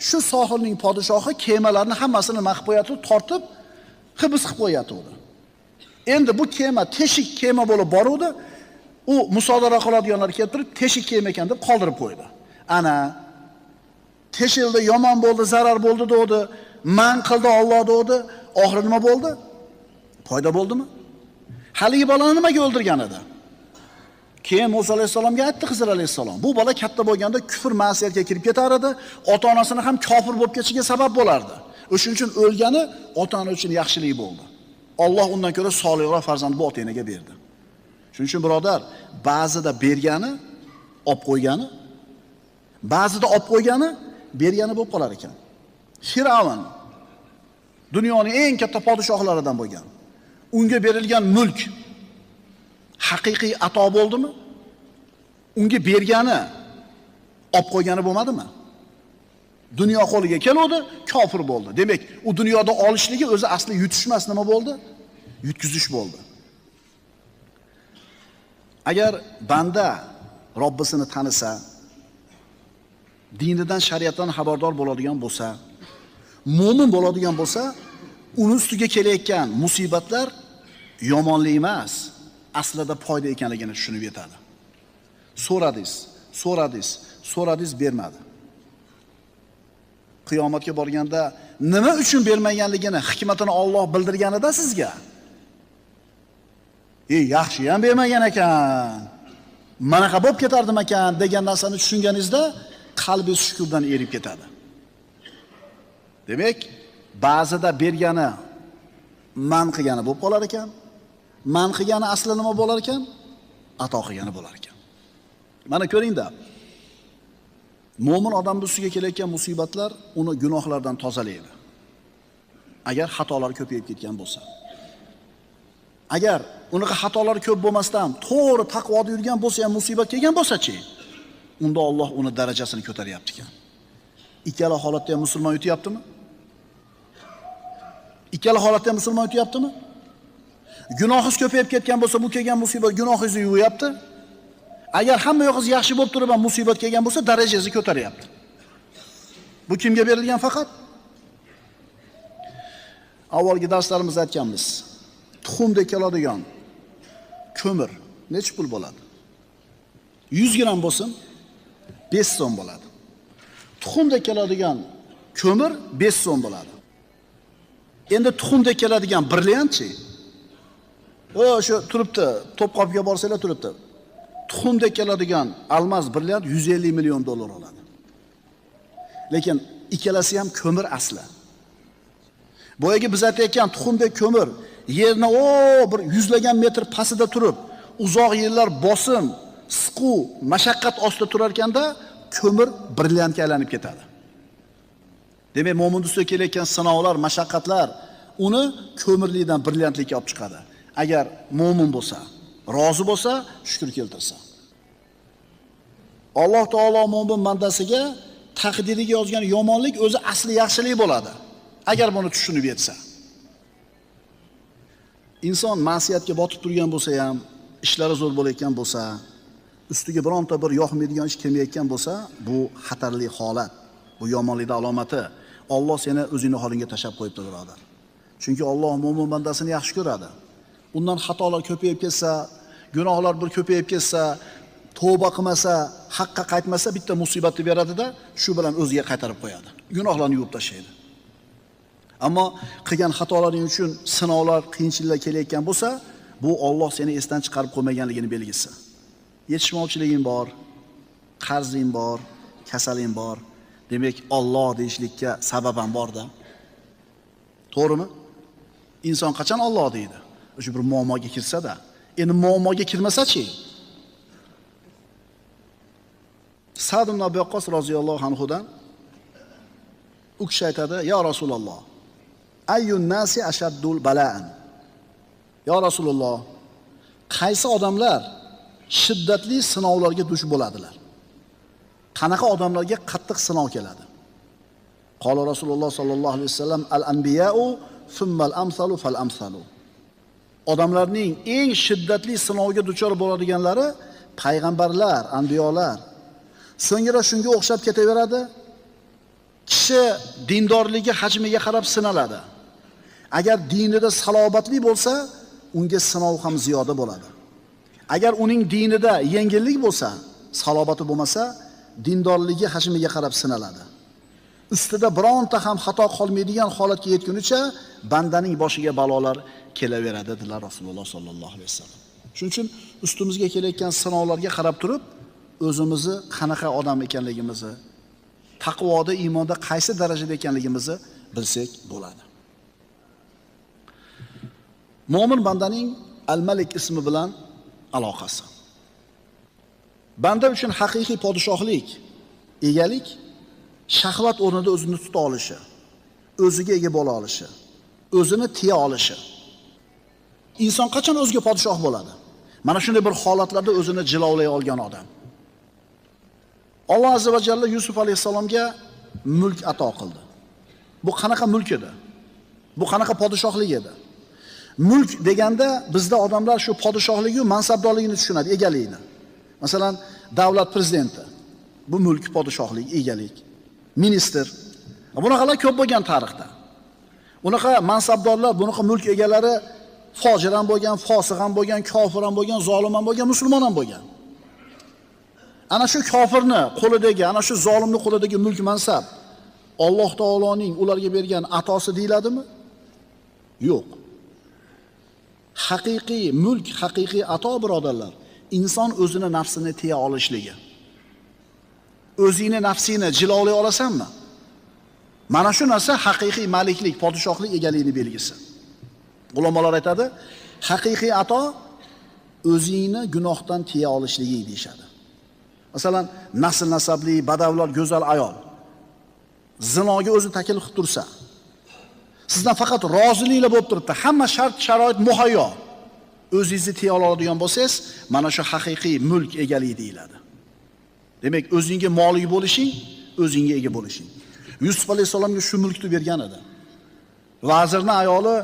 shu sohilning podshohi kemalarni hammasini nima qilib qo'yatdi, tortib hibs qilib qo'yatdi. Endi bu kema teshik kema bo'lib boruvdi. U musodara qiladiganlar keltirib teshik kema ekan deb qoldirib qo'ydi. Ana teshildi, yomon bo'ldi, zarar bo'ldi dedi, man qildi Alloh dedi. Oxiri nima bo'ldi? Foyda bo'ldimi? Haligi bolani nimaga o'ldirgan edi? Keyin Musa alayhisalomga aytdi Xizr alayhisalom. Bu bola katta bo'lganda kufr ma'siyatga kirib ketar edi, ota-onasini ham kofir bo'lib ketishiga sabab bo'lardi. O'shuning uchun o'lgani ota-ona uchun yaxshilik bo'ldi. Alloh undan ko'ra solihroq farzand bu ota-onaga berdi. Shuning uchun birodar, ba'zida bergani, olib qo'ygani, ba'zida olib qo'ygani, bergani bo'lib qolar ekan. Firavn dunyoning eng katta podshohlaridan bo'lgan. Unga berilgan mulk haqiqiy ato bo'ldimi? Unga bergani, olib qo'ygani bo'lmadimi? Dunyo qo'liga keldi, kofir bo'ldi. Demak, u dunyoda olishligi o'zi asli yutish emas, nima bo'ldi? Yutkizish bo'ldi. Agar banda Robbisini tanisa, dinidan, shariatdan xabardor bo'ladigan bo'lsa, mo'min bo'ladigan bo'lsa, uni ustiga kelayotgan musibatlar yomonlik emas, aslida foyda ekanligini tushunib yetadi. So'radingiz, bermadi. Qiyomatga borganda nima uchun bermaganligini, hikmatini Alloh bildirganida sizga, yaxshi ham bermagan ekan, manaqa bo'lib ketardim ekan degan narsani tushunganingizda qalbingiz shukurdan erib ketadi. Demak, ba'zida bergani man qilgani bo'lib qolar ekan, man qilgani asli nima bo'lar ekan? Ato qilgani bo'lar ekan. Mana ko'ringda, mo'min odamning ustiga kelayotgan musibatlar uni gunohlardan tozalaydi. Agar xatolar ko'payib ketgan bo'lsa. Agar unaqa xatolar ko'p bo'lmasdan to'g'ri taqvoda yurgan bo'lsa ham musibat kelgan bo'lsa-chi, unda Alloh uni darajasini ko'taryapti ekan. Ikkala holatda ham musulmon yutyaptimi? Ikkala holatda ham musulmon yutyaptimi? Gunohingiz ko'payib ketgan bo'lsa, bu kelgan musibat gunohingizni yuvayapti. Agar hamma yo'g'ingiz yaxshi bo'lib turib ham musibat kelgan bo'lsa, darajangizni ko'taryapti. Bu kimga berilgan faqat? Avvalgi darslarimizda aytganmiz. Tuxumdek keladigan ko'mir necha pul bo'ladi? 100 gram bo'lsin, 5 so'm bo'ladi. Tuxumdek keladigan ko'mir 5 so'm bo'ladi. Endi tuxumdek keladigan brilliantchi. O'sha turibdi, To'pqopga borsanglar turibdi. Tuxumdek keladigan almas brilliant 150 million dollar oladi. Lekin ikkalasi ham ko'mir asli. Boyagi biz aytayotgan tuxumdek ko'mir yerni bir yuzlagan metr pastida turib, uzoq yillar bosim, siqu, mashaqqat ostida turar ekanda, ko'mir brilliantga aylanib ketadi. Demak, mo'min ustiga kelayotgan sinovlar, mashaqqatlar uni ko'mirlikdan brilliantlikka olib chiqadi. Agar mo'min bo'lsa, rozi bo'lsa, shukr keltirsa. Alloh taolo mo'min bandasiga taqdiriga yozgan yomonlik o'zi asli yaxshilik bo'ladi. Agar buni tushunib yetsa. Inson ma'siyatga botib turgan bo'lsa ham, ishlari zo'r bo'layotgan bo'lsa, ustiga bironta bir yoqmaydigan ish kelmayotgan bo'lsa, bu xatarli holat, bu yomonlikning alomati. Alloh seni o'zingning holingga tashab qo'yibdi, birodar. Chunki Alloh mo'min bandasini yaxshi ko'radi. Undan xatolar ko'payib ketsa, gunohlar bir ko'payib ketsa, tavba qilmasa, haqqa qaytmasa, bitta musibatni beradi-da, shu bilan o'ziga qaytarib qo'yadi. Gunohlarni yuvib tashlaydi. Ammo qilgan xatolaring uchun sinovlar, qiyinchiliklar kelayotgan bo'lsa, bu Alloh seni esdan chiqarib qo'ymaganligini belgisi. Yetishmovchiliging bor, qarzing bor, kasaling bor. Demak, Alloh deyishlikka sabab ham bor-da. To'g'rimi? Inson qachon Alloh deydi? O'sha bir muammoga kirsa-da. Endi muammoga kirmasa-chi? Sa'd ibn Abi Waqqas roziyallohu anhudan u kishi aytadi: "Ya Rasululloh, ayyun nasi ashaddul bala'an?" Ya Rasululloh, qaysi odamlar shiddatli sinovlarga duch bo'ladilar? Qanaqa odamlarga qattiq sinov keladi? Qala Rasululloh sallallohu alayhi vasallam: "Al-anbiya'u thumma al-amsalu fal-amsalu." Odamlarning eng shiddatli sinovga duchor bo'ladiganlari payg'ambarlar, anbiyolar. So'ngra shunga o'xshab ketaveradi. Kishi dindorligi hajmiga qarab sinaladi. Agar dinida salobatli bo'lsa, unga sinov ham ziyoda bo'ladi. Agar uning dinida yengillik bo'lsa, salobati bo'lmasa, dindorligi hajmiga qarab sinaladi. Ustida bironta ham xato qolmaydigan holatga yetgunicha bandaning boshiga balolar kelaveradi, dedilar Rasululloh sallallohu alayhi vasallam. Shuning uchun ustimizga kelayotgan sinovlarga qarab turib, o'zimizni qanaqa odam ekanligimizni, taqvoda, iymonda qaysi darajada ekanligimizni bilsak bo'ladi. Mo'min bandaning Al-Malik ismi bilan aloqasi. Banda uchun haqiqiy podshohlik, egalik shahvat o'rnida o'zini tuta olishi, o'ziga ega bo'la olishi, o'zini tiya olishi. Inson qachon o'ziga podshoh bo'ladi? Mana shunday bir holatlarda o'zini jilovlay olgan odam. Alloh azza va jalla Yusuf alayhisalomga mulk ato qildi. Bu qanaqa mulk edi? Bu qanaqa podshohlik edi? Mulk deganda bizda odamlar shu podshohlik va mansabdorligini tushunadi, egalikni. Masalan, davlat prezidenti. Bu mulk, podshohlik, egalik. Ministr. Bunaqalar ko'p bo'lgan tarixda. Bunaqa mansabdorlar, bunaqa mulk egalari fojir ham bo'lgan, fosiq ham bo'lgan, kofir ham bo'lgan, zolim ham bo'lgan, musulmon ham bo'lgan. Ana shu kofirni qo'lidagi, ana shu zolimni qo'lidagi mulk mansab Alloh taoloning ularga bergan atosi deyiladimi? Yo'q. Haqiqiy mulk, haqiqiy ato birodarlar, inson o'zini nafsini tiya olishligi. O'zingni nafsini jilolay olasanmi? Mana shu narsa haqiqiy maliklik, podshohlik egaligini belgisi. Ulamolar aytadi, haqiqiy ato o'zingni gunohdan tiya olishligi deyshadi. Masalan, nasl nasabli, badavlat, go'zal ayol zinoga o'zi taklif qilib tursa, sizdan faqat roziliklar bo'lib turibdi, hamma shart sharoit muhayyo. O'zingizni tiya oladigan bo'lsangiz, mana shu haqiqiy mulk egaligi deyiladi. Demak, o'zingga molik bo'lishing, o'zingga ega bo'lishing. Yusuf alayhisolamga shu mulkni bergan edi. Vazirning ayoli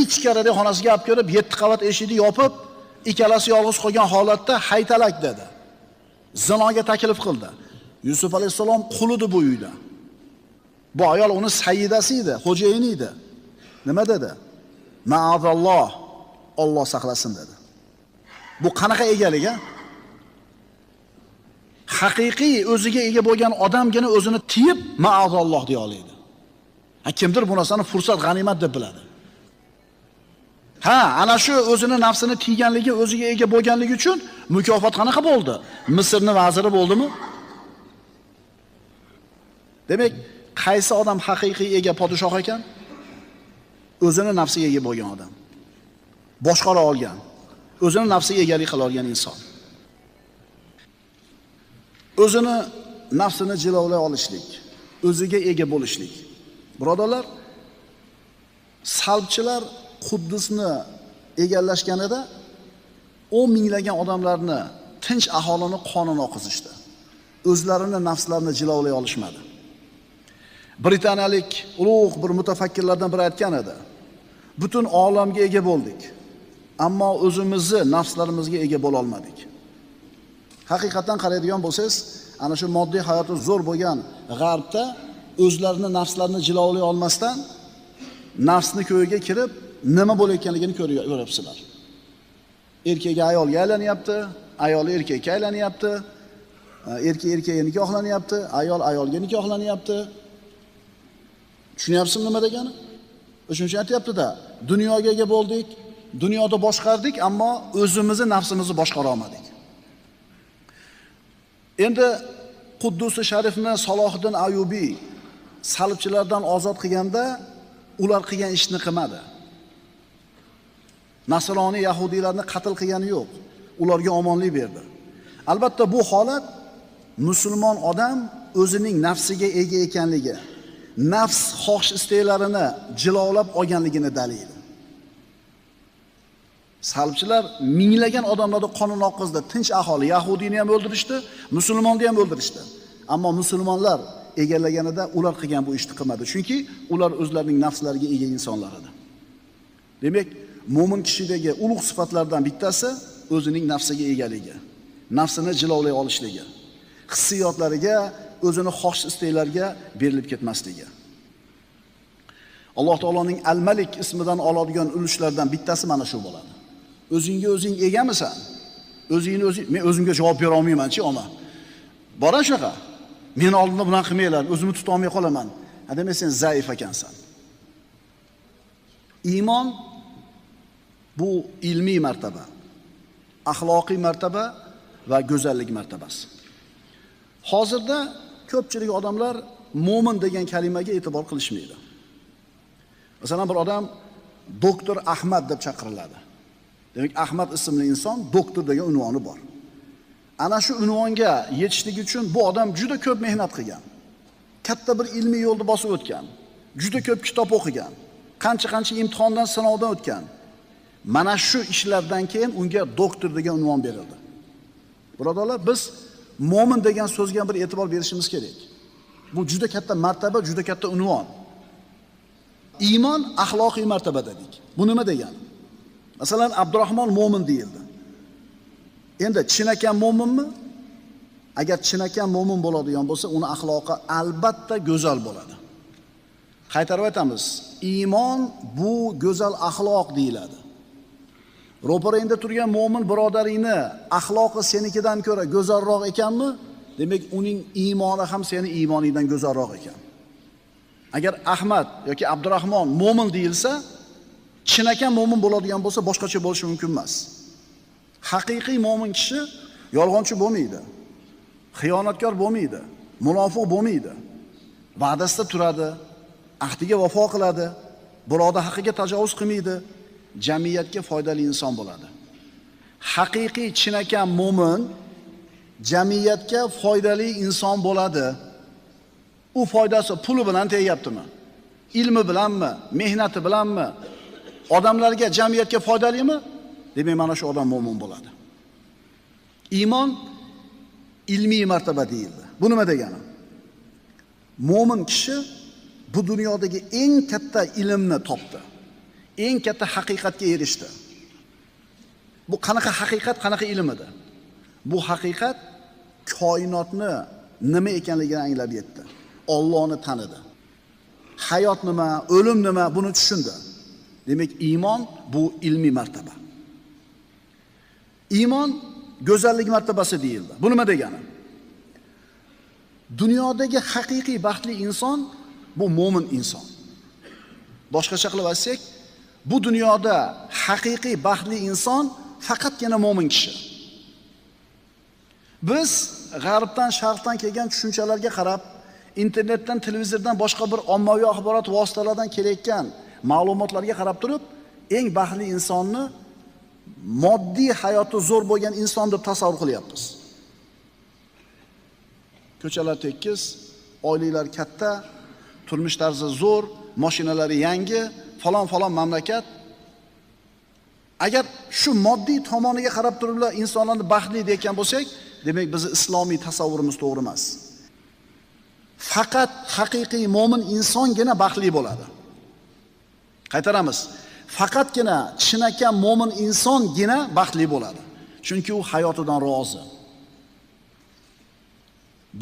ichkarida xonasiga olib kirib, 7 qavat eshikni yopib, ikkalasi yolg'iz qolgan holatda haytalak dedi. Zinoga taklif qildi. Yusuf alayhisalom qulidi bu uyda. Bu ayol uni sayyidasi edi, xo'jayini edi. Nima dedi? Ma'azalloh, Alloh saqlasin dedi. Bu qanaqa egalik, ha? Haqiqiy o'ziga ega bo'lgan odamgina o'zini tiyib ma'azalloh deya oladi. Kimdir bu narsani fursat, g'animat deb biladi. Ha, ana shu o'zini nafsini tiyganligi, o'ziga ega bo'lganligi uchun mukofot qanaqa bo'ldi? Misrning vaziri bo'ldimi? Demak, qaysi odam haqiqiy ega podshoh ekan? O'zini nafsiga ega bo'lgan odam. Boshqara olgan, o'zini nafsiga egalik qila olgan inson. O'zini nafsini jilovlay olishlik, o'ziga ega bo'lishlik. Birodarlar, salbchilar Quddusni egallashganida 10 minglagan odamlarni, tinch aholini qonini oqizishdi. O'zlarini nafslarini jilovlay olishmadi. Britaniyalik ulug' bir mutafakkirlardan biri aytgan edi. Butun olamga ega bo'ldik, ammo o'zimizni nafslarimizga ega bo'la olmadik. Haqiqatan qaraydigan bo'lsangiz, ana shu moddiy hayoti zo'r bo'lgan g'arbda o'zlarini nafslarini jilovlay olmasdan nafsni ko'yiga kirib nima bo'layotganligini ko'ryapsizlar. Erkakga ayolga aylanyapti, ayol erkakka aylanyapti, erkak erkakga nikohlanyapti, ayol ayolga nikohlanyapti. Tushunyapsizmi nima degani? O'shuning uchun aytayapti-da, dunyoga ega bo'ldik, dunyoda boshqardik, ammo o'zimizni nafsimizni boshqara olmadik. Endi Quddus-i Sharifni Salohiddin Ayyubiy salibchilardan ozod qilganda ular qilgan ishni qilmadi. Nasroniy yahudiylarni qatl qilgani yo'q. Ularga omonlik berdi. Albatta bu holat musulmon odam o'zining nafsiga ega ekanligi, nafs xohish isteklarini jilovlab olganligini dalili. Salibchilar minglagan odamlarni qonini oqizdi, tinch aholi, yahudiyni ham o'ldirishdi, musulmonni ham o'ldirishdi. Ammo musulmonlar egallaganida ular qilgan bu ishni qilmadi, chunki ular o'zlarining nafslariga ega insonlar edi. Demak, mo'min kishidagi ulug' sifatlardan bittasi o'zining nafsiga egaligi, nafsini jilovlay olishligi, hissiyotlariga, o'zini xohish isteklariga berilib ketmasligi. Alloh taoloning Al-Malik ismidan oladigan ulushlardan bittasi mana shu bo'ladi. O'zingga o'zing egamisan? O'zingni o'zing, men o'zimga javob bera olmayman-chi, oma. Bora shunaqa. Men oldimda bunaqa qilmanglar, o'zimni tuta olmay qolaman. Demak, sen zaif ekansan. Iymon bu ilmiy martaba, axloqiy martaba va go'zallik martabasi. Hozirda ko'pchilik odamlar mo'min degan kalimaga e'tibor qilishmaydi. Masalan, bir odam doktor Ahmad deb chaqiriladi. Demak, Ahmad ismli inson doktor degan unvoni bor. Ana shu unvonga yetishlik uchun bu odam juda ko'p mehnat qilgan. Katta bir ilmiy yo'lni bosib o'tgan. Juda ko'p kitob o'qigan. Qancha imtihondan, sinovdan o'tgan. Mana shu ishlardan keyin unga doktor degan unvon berildi. Birodarlar, biz mo'min degan so'zga bir e'tibor berishimiz kerak. Bu juda katta martaba, juda katta unvon. Iymon axloqiy martaba dedik. Bu nima degani? Masalan, Abdurahmon mo'min deyildi. Endi chinakam mo'minmi? Agar chinakam mo'min bo'ladigan bo'lsa, uni axloqi albatta go'zal bo'ladi. Qaytarib aytamiz, iymon bu go'zal axloq deyiladi. Ro'parangda turgan mo'min birodaringni axloqi senikidan ko'ra go'zalroq ekanmi? Demak, uning iymoni ham seni iymoningdan go'zalroq ekan. Agar Ahmad yoki Abdurahmon mo'min deyilsa, chinakam mo'min bo'ladigan bo'lsa, boshqacha bo'lishi mumkin emas. Haqiqiy mo'min kishi yolg'onchi bo'lmaydi. Xiyonatkor bo'lmaydi, munofiq bo'lmaydi. Va'dasida turadi, ahdiga vafo qiladi, birodar haqqiga tajovuz qilmaydi, jamiyatga foydali inson bo'ladi. Haqiqiy chinakam mo'min jamiyatga foydali inson bo'ladi. U foydasi puli bilan tegyaptimi? Ilmi bilanmi, mehnati bilanmi? Odamlarga, jamiyatga foydalimi? Demak, mana shu odam mo'min bo'ladi. Iymon ilmiy martaba deyildi. Bu nima degani? Mo'min kishi bu dunyodagi eng katta ilmni topdi. Eng katta haqiqatga erishdi. Bu qanaqa haqiqat, qanaqa ilm edi? Bu haqiqat koinotni nima ekanligini anglab yetdi. Allohni tanidi. Hayot nima, o'lim nima, buni tushundi. Demak, iymon bu ilmiy martaba. Iymon go'zallik martabasi deyildi. Bu nima degani? Dunyodagi haqiqiy baxtli inson bu mo'min inson. Boshqacha qilib aytsak, bu dunyoda haqiqiy baxtli inson faqatgina mo'min kishi. Biz g'arbdan, sharqdan kelgan tushunchalarga qarab, internetdan, televizordan, boshqa bir ommaviy axborot vositalaridan kelayotgan ma'lumotlarga qarab turib, eng baxtli insonni moddiy hayoti zo'r bo'lgan inson deb tasavvur qilyapmiz. Ko'chalar tekis, oilalar katta, turmush tarzi zo'r, mashinalari yangi, falon mamlakat. Agar shu moddiy tomoniga qarab turib insonlarni baxtli deyotgan bo'lsak, demak bizni islomiy tasavvurimiz to'g'ri emas. Faqat haqiqiy mo'min insongina baxtli bo'ladi. Qaytaramiz. Faqatgina chinakam mo'min insongina baxtli bo'ladi. Chunki u hayotidan rozi.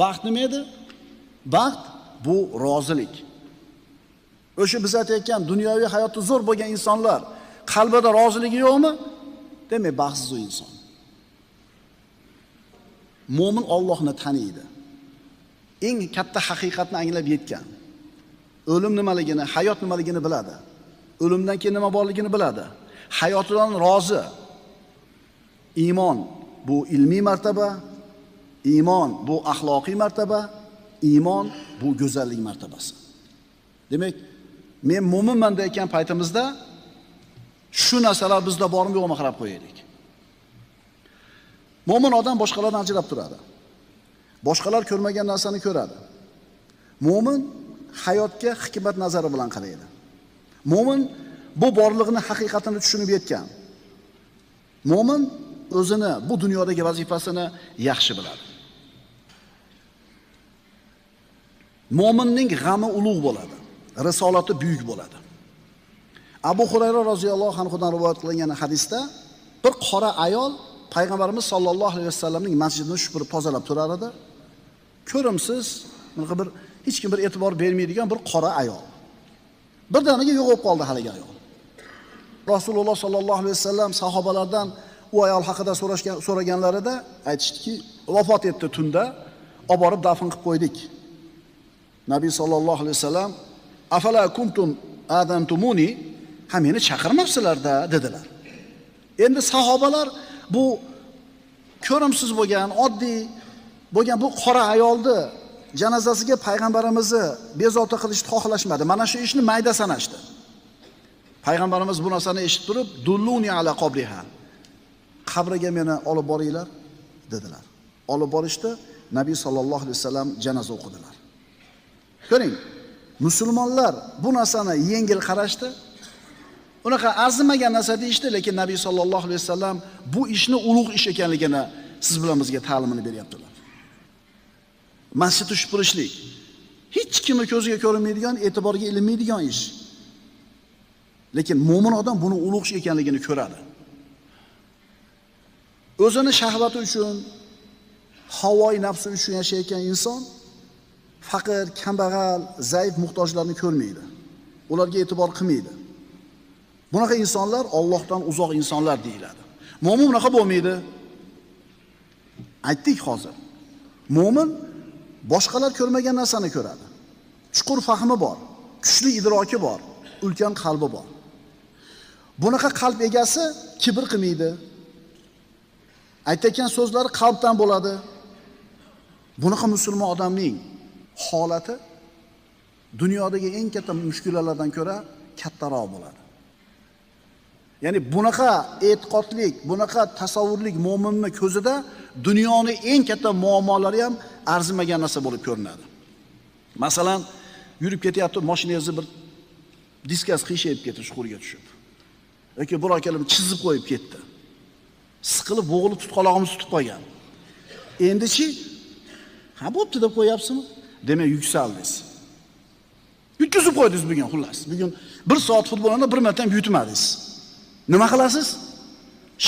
Baxt nima edi? Baxt bu rozilik. O'sha biz aytayotgan dunyoviy hayoti zo'r bo'lgan insonlar qalbida roziligi yo'qmi? Demak, baxtsiz u inson. Mo'min Allohni taniydi. Eng katta haqiqatni anglab yetgan. O'lim nimaligini, hayot nimaligini biladi. O'limdan keyin nima borligini biladi. Hayotidan rozi. Iymon bu ilmiy martaba, iymon bu axloqiy martaba, iymon bu go'zallik martabasi. Demak, men mo'minman degan paytimizda shu narsalar bizda bormi yo'qmi qarab qo'yaylik. Mo'min odam boshqalardan ajrab turadi. Boshqalar ko'rmagan narsani ko'radi. Mo'min hayotga hikmat nazari bilan qaraydi. Mo'min bu borliqni haqiqatini tushunib yetgan. Mo'min o'zini bu dunyodagi vazifasini yaxshi biladi. Mo'minning g'ami ulug' bo'ladi, risolati buyuk bo'ladi. Abu Hurayra roziyallohu anhudan rivoyat qilingan hadisda bir qora ayol Payg'ambarimiz sollallohu alayhi vasallamning masjidini supurib tozalab turar edi. Ko'rimsiz, bunaqa bir hech kim bir e'tibor bermaydigan bir qora ayol. Birdaniga yo'q bo'lib qoldi haligi ayol. Rasululloh sollallohu alayhi vasallam sahobalardan u ayol haqida so'raganlarida aytishdiki, vafot etdi tunda, olib borib dafn qilib qo'ydik. Nabiy sollallohu alayhi vasallam afala kuntum adantumuni, ha meni chaqirmabsizlar-da dedilar. Endi sahobalar bu ko'rimsiz bo'lgan, oddiy bo'lgan bu qora ayolni janozasiga payg'ambarimizni bezovta qilishni xohlashmadi. Mana shu ishni mayda sanashdi. Payg'ambarimiz bu narsani eshitib turib, dulluni ala qabriha. Qabriga meni olib boringlar dedilar. Olib borishdi, Nabiy sollallohu alayhi vasallam janoza o'qidilar. Ko'ring, musulmonlar bu narsani yengil qarashdi. Unaqa arzimagan narsa deyishdi, lekin Nabiy sollallohu alayhi vasallam bu ishni ulug' ish ekanligini siz bilan bizga ta'limini beryaptilar. Masjidni supurishlik Hech kimni ko'ziga ko'rinmaydigan, e'tiborga ilinmaydigan ish. Lekin mo'min odam buni ulug' ish ekanligini ko'radi. O'zini shahvati uchun, havoi nafsi uchun yashayotgan inson faqir, kambag'al, zaif, muhtojlarni ko'rmaydi. Ularga e'tibor qilmaydi. Bunaqa insonlar Allohdan uzoq insonlar deyiladi. Mo'min bunaqa bo'lmaydi. Aytdik hozir. Mo'min boshqalar ko'rmagan narsani ko'radi. Chuqur fahmi bor, kuchli idroki bor, ulkan qalbi bor. Bunaqa qalb egasi kibr qilmaydi. Aytgan so'zlari qalbdan bo'ladi. Bunaqa musulmon odamning holati dunyodagi eng katta mushkulalardan ko'ra kattaroq bo'ladi. Ya'ni bunaqa e'tiqodlik, bunaqa tasavvurlik mo'minning ko'zida dunyoning eng katta muammolari ham arzimagan narsa bo'lib ko'rinadi. Masalan, yurib ketyapti, mashinangizni bir diskasi qiyshayib ketdi, chuqurga tushib. yoki bir akalim chizib qo'yib ketdi. Siqilib, bo'g'ilib tutqalog'imiz tutib qo'ygan. Endichi ha bo'pti deb qo'yapsizmi? Demak, yuksaldingiz. Yutkizib qo'ydingiz bugun xullas. Bugun 1 soat futbolni bir marta ham yutmadingiz. Nima qilasiz?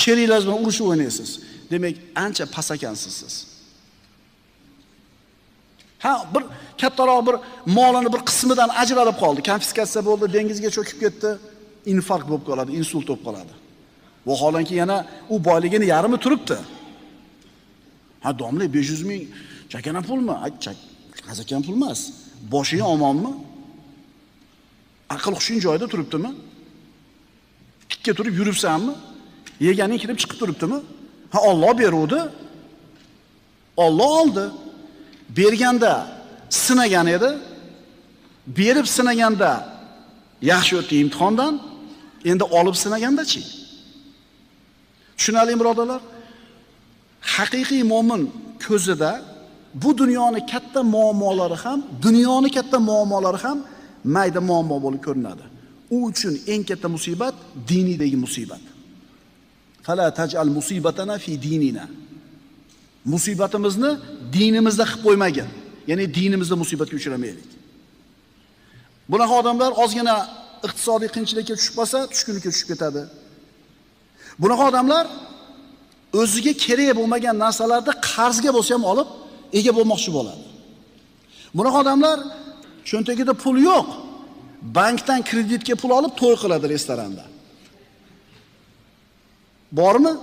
Sheriklar bilan urushib o'ynaysiz. Demak, ancha pasakansiz siz. Ha, bir kattaroq bir molini bir qismidan ajralib qoldi, konfiskatsiya bo'ldi, dengizga cho'kib ketdi, infarkt bo'lib qoladi, insult bo'lib qoladi. Vaholanki yana u boyligini yarmi turibdi. Ha, domla 500 ming chakana pulmi? Qazakan pul emas. Boshing omonmi? Aql hushing joyida turibdimi? Tikka turib yuribsanmi? Yeganing kirib chiqib turibdimi? Ha, Alloh beruvdi. Alloh oldi. Berganda sinagan edi. Berib sinaganda yaxshi o'tdi imtihondan. Endi olib sinaganda-chi? Tushunarli birodarlar? Haqiqiy mo'min ko'zida bu dunyoning katta muammolari ham mayda muammo bo'lib ko'rinadi. U uchun eng katta musibat dinidagi musibat. Fala taj'al musibatana fi dinina. Musibatimizni dinimizda qilib qo'ymagin. Ya'ni dinimizda musibatga uchramaylik. Bunaqa odamlar ozgina iqtisodiy qiyinchilikka tushib qolsa, tushkunlikka tushib ketadi. Bunaqa odamlar o'ziga kerak bo'lmagan narsalarni qarzga bo'lsa ham olib, ega bo'lmoqchi bo'ladi. Bunaqa odamlar cho'ntagida pul yo'q, bankdan kreditga pul olib to'y qiladi restoranda. Bormi?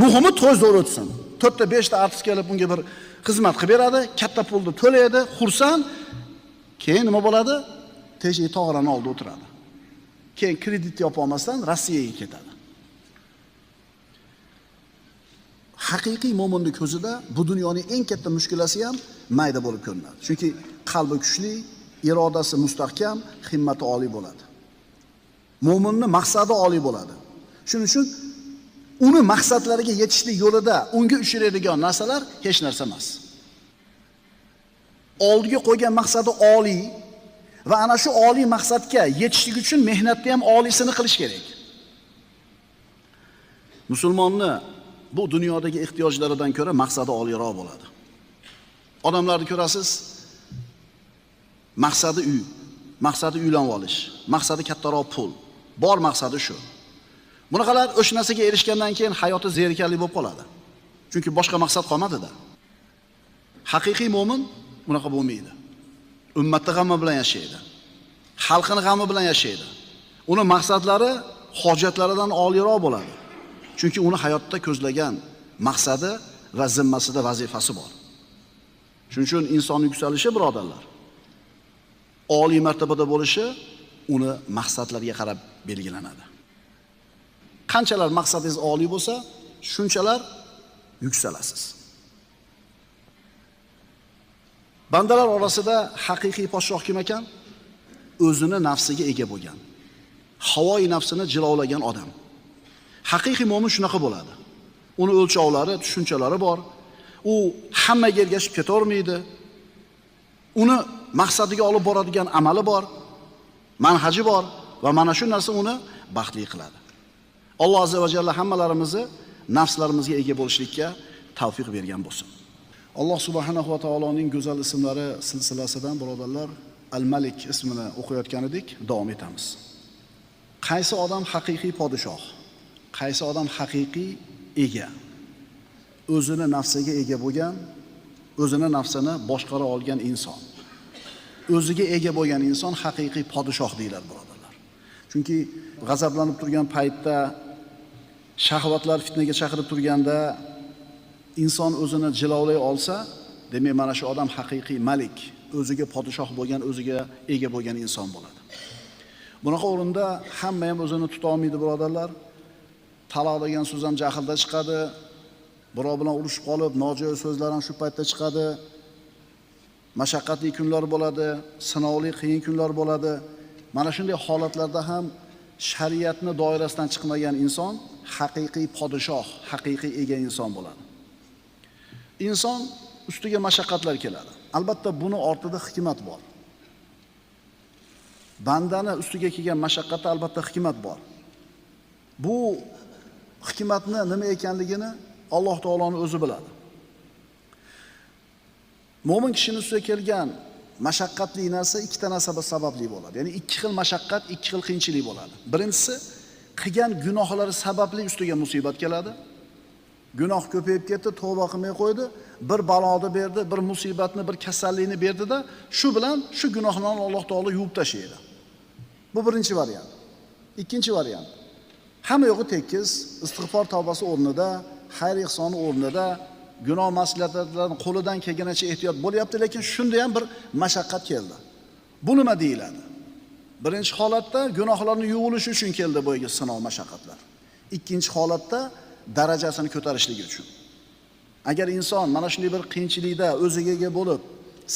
Muhimi to'y zo'r o'tsin. 4 ta 5 ta artist kelib unga bir xizmat qilib beradi, katta pulni to'laydi, xursand. Keyin nima bo'ladi? Teshik tog'larning oldida o'tiradi. Keyin kredit yopa olmasdan Rossiyaga ketadi. Haqiqiy mo'minning ko'zida bu dunyoning eng katta mushkulasi ham mayda bo'lib ko'rinadi. Chunki qalbi kuchli, irodasi mustahkam, himmati oliy bo'ladi. Mo'minning maqsadi oliy bo'ladi. Shuning uchun uni maqsadlariga yetishlik yo'lida unga uchraydigan narsalar hech narsa emas. Oldiga qo'ygan maqsadi oliy va ana shu oliy maqsadga yetishlik uchun mehnatni ham oliysini qilish kerak. Musulmonni bu dunyodagi ehtiyojlaridan ko'ra maqsadi oliyroq bo'ladi. Odamlarni ko'rasiz, maqsadi uy, maqsadi uylanib olish, maqsadi kattaroq pul, bor maqsadi shu. Bunaqalar o'sha narsaga erishgandan keyin hayoti zerikarli bo'lib qoladi. Chunki boshqa maqsad qolmadi-da. Haqiqiy mo'min bunaqa bo'lmaydi. Ummatning g'ami bilan yashaydi. Xalqning g'ami bilan yashaydi. Uni maqsadlari hojatlaridan oliyroq bo'ladi. Chunki uni hayotda ko'zlagan maqsadi va zimmasida vazifasi bor. Shuning uchun inson yuksalishi, birodarlar, oliy martabada bo'lishi uni maqsadlariga qarab belgilanadi. Qanchalar maqsadingiz oliy bo'lsa, shunchalar yuksalasiz. Bandalar orasida haqiqiy podshoh kim ekan? O'zini nafsiga ega bo'lgan, havoi nafsini jilovlagan odam. Haqiqiy mo'min shunaqa bo'ladi. Uni o'lchovlari, tushunchalari bor. U hammaga ergashib ketavermaydi. Uni maqsadiga olib boradigan amali bor, manhaji bor va mana shu narsa uni baxtli qiladi. Alloh azza va jalla hammalarimizni nafslarimizga ega bo'lishlikka tavfiq bergan bo'lsin. Alloh subhanahu va taoloning go'zal ismlari silsilasidan birodarlar Al-Malik ismini o'qiyotgan edik, davom etamiz. Qaysi odam haqiqiy podshoh? Qaysi odam haqiqiy ega? O'zini nafsiga ega bo'lgan, o'zini nafsini boshqara olgan inson. O'ziga ega bo'lgan inson haqiqiy podshoh deyiladi birodarlar. Chunki g'azablanib turgan paytda, shahvatlar fitnaga chaqirib turganda inson o'zini jilovlay olsa, demak mana shu odam haqiqiy malik, o'ziga podshoh bo'lgan, o'ziga ega bo'lgan inson bo'ladi. Bunaqa o'rinda hamma ham o'zini tuta olmaydi birodarlar. Taloq degan so'z ham jahlda chiqadi. Birov bilan urushib qolib, nojo'ya so'zlar ham shu paytda chiqadi. Mashaqqatli kunlar bo'ladi, sinovli qiyin kunlar bo'ladi. Mana shunday holatlarda ham shariatni doirasidan chiqmagan inson haqiqiy podshoh, haqiqiy ega inson bo'ladi. Inson ustiga mashaqqatlar keladi. Albatta buni ortida hikmat bor. Bandani ustiga kelgan mashaqqatda albatta hikmat bor. Bu hikmatni nima ekanligini Alloh taoloning o'zi biladi. Mo'min kishining ustiga kelgan mashaqqatli narsa ikkita narsa sababli bo'ladi. Ya'ni ikki xil mashaqqat, ikki xil qiyinchilik bo'ladi. Birinchisi, qilgan gunohlari sababli ustiga musibat keladi. Gunoh ko'payib ketdi, tavba qilmay qo'ydi, bir baloni berdi, bir musibatni, bir kasallikni berdi-da, shu bilan shu gunohlarni Alloh taolo yuvib tashlaydi. Bu birinchi variant. Ikkinchi variant. Hamma yo'g'i tekis, istig'for tavbasi o'rnida, xayr ehsoni o'rnida, gunoh mas'uliyatlaridan qo'lidan kelganicha ehtiyot bo'lyapti, lekin shunda ham bir mashaqqat keldi. Bu nima deyiladi? Birinchi holatda gunohlarning yuvilishi uchun keldi bo'yiga sinov mashaqqatlar. Ikkinchi holatda darajasini ko'tarishligi uchun. Agar inson mana shunday bir qiyinchilikda o'ziga ega bo'lib,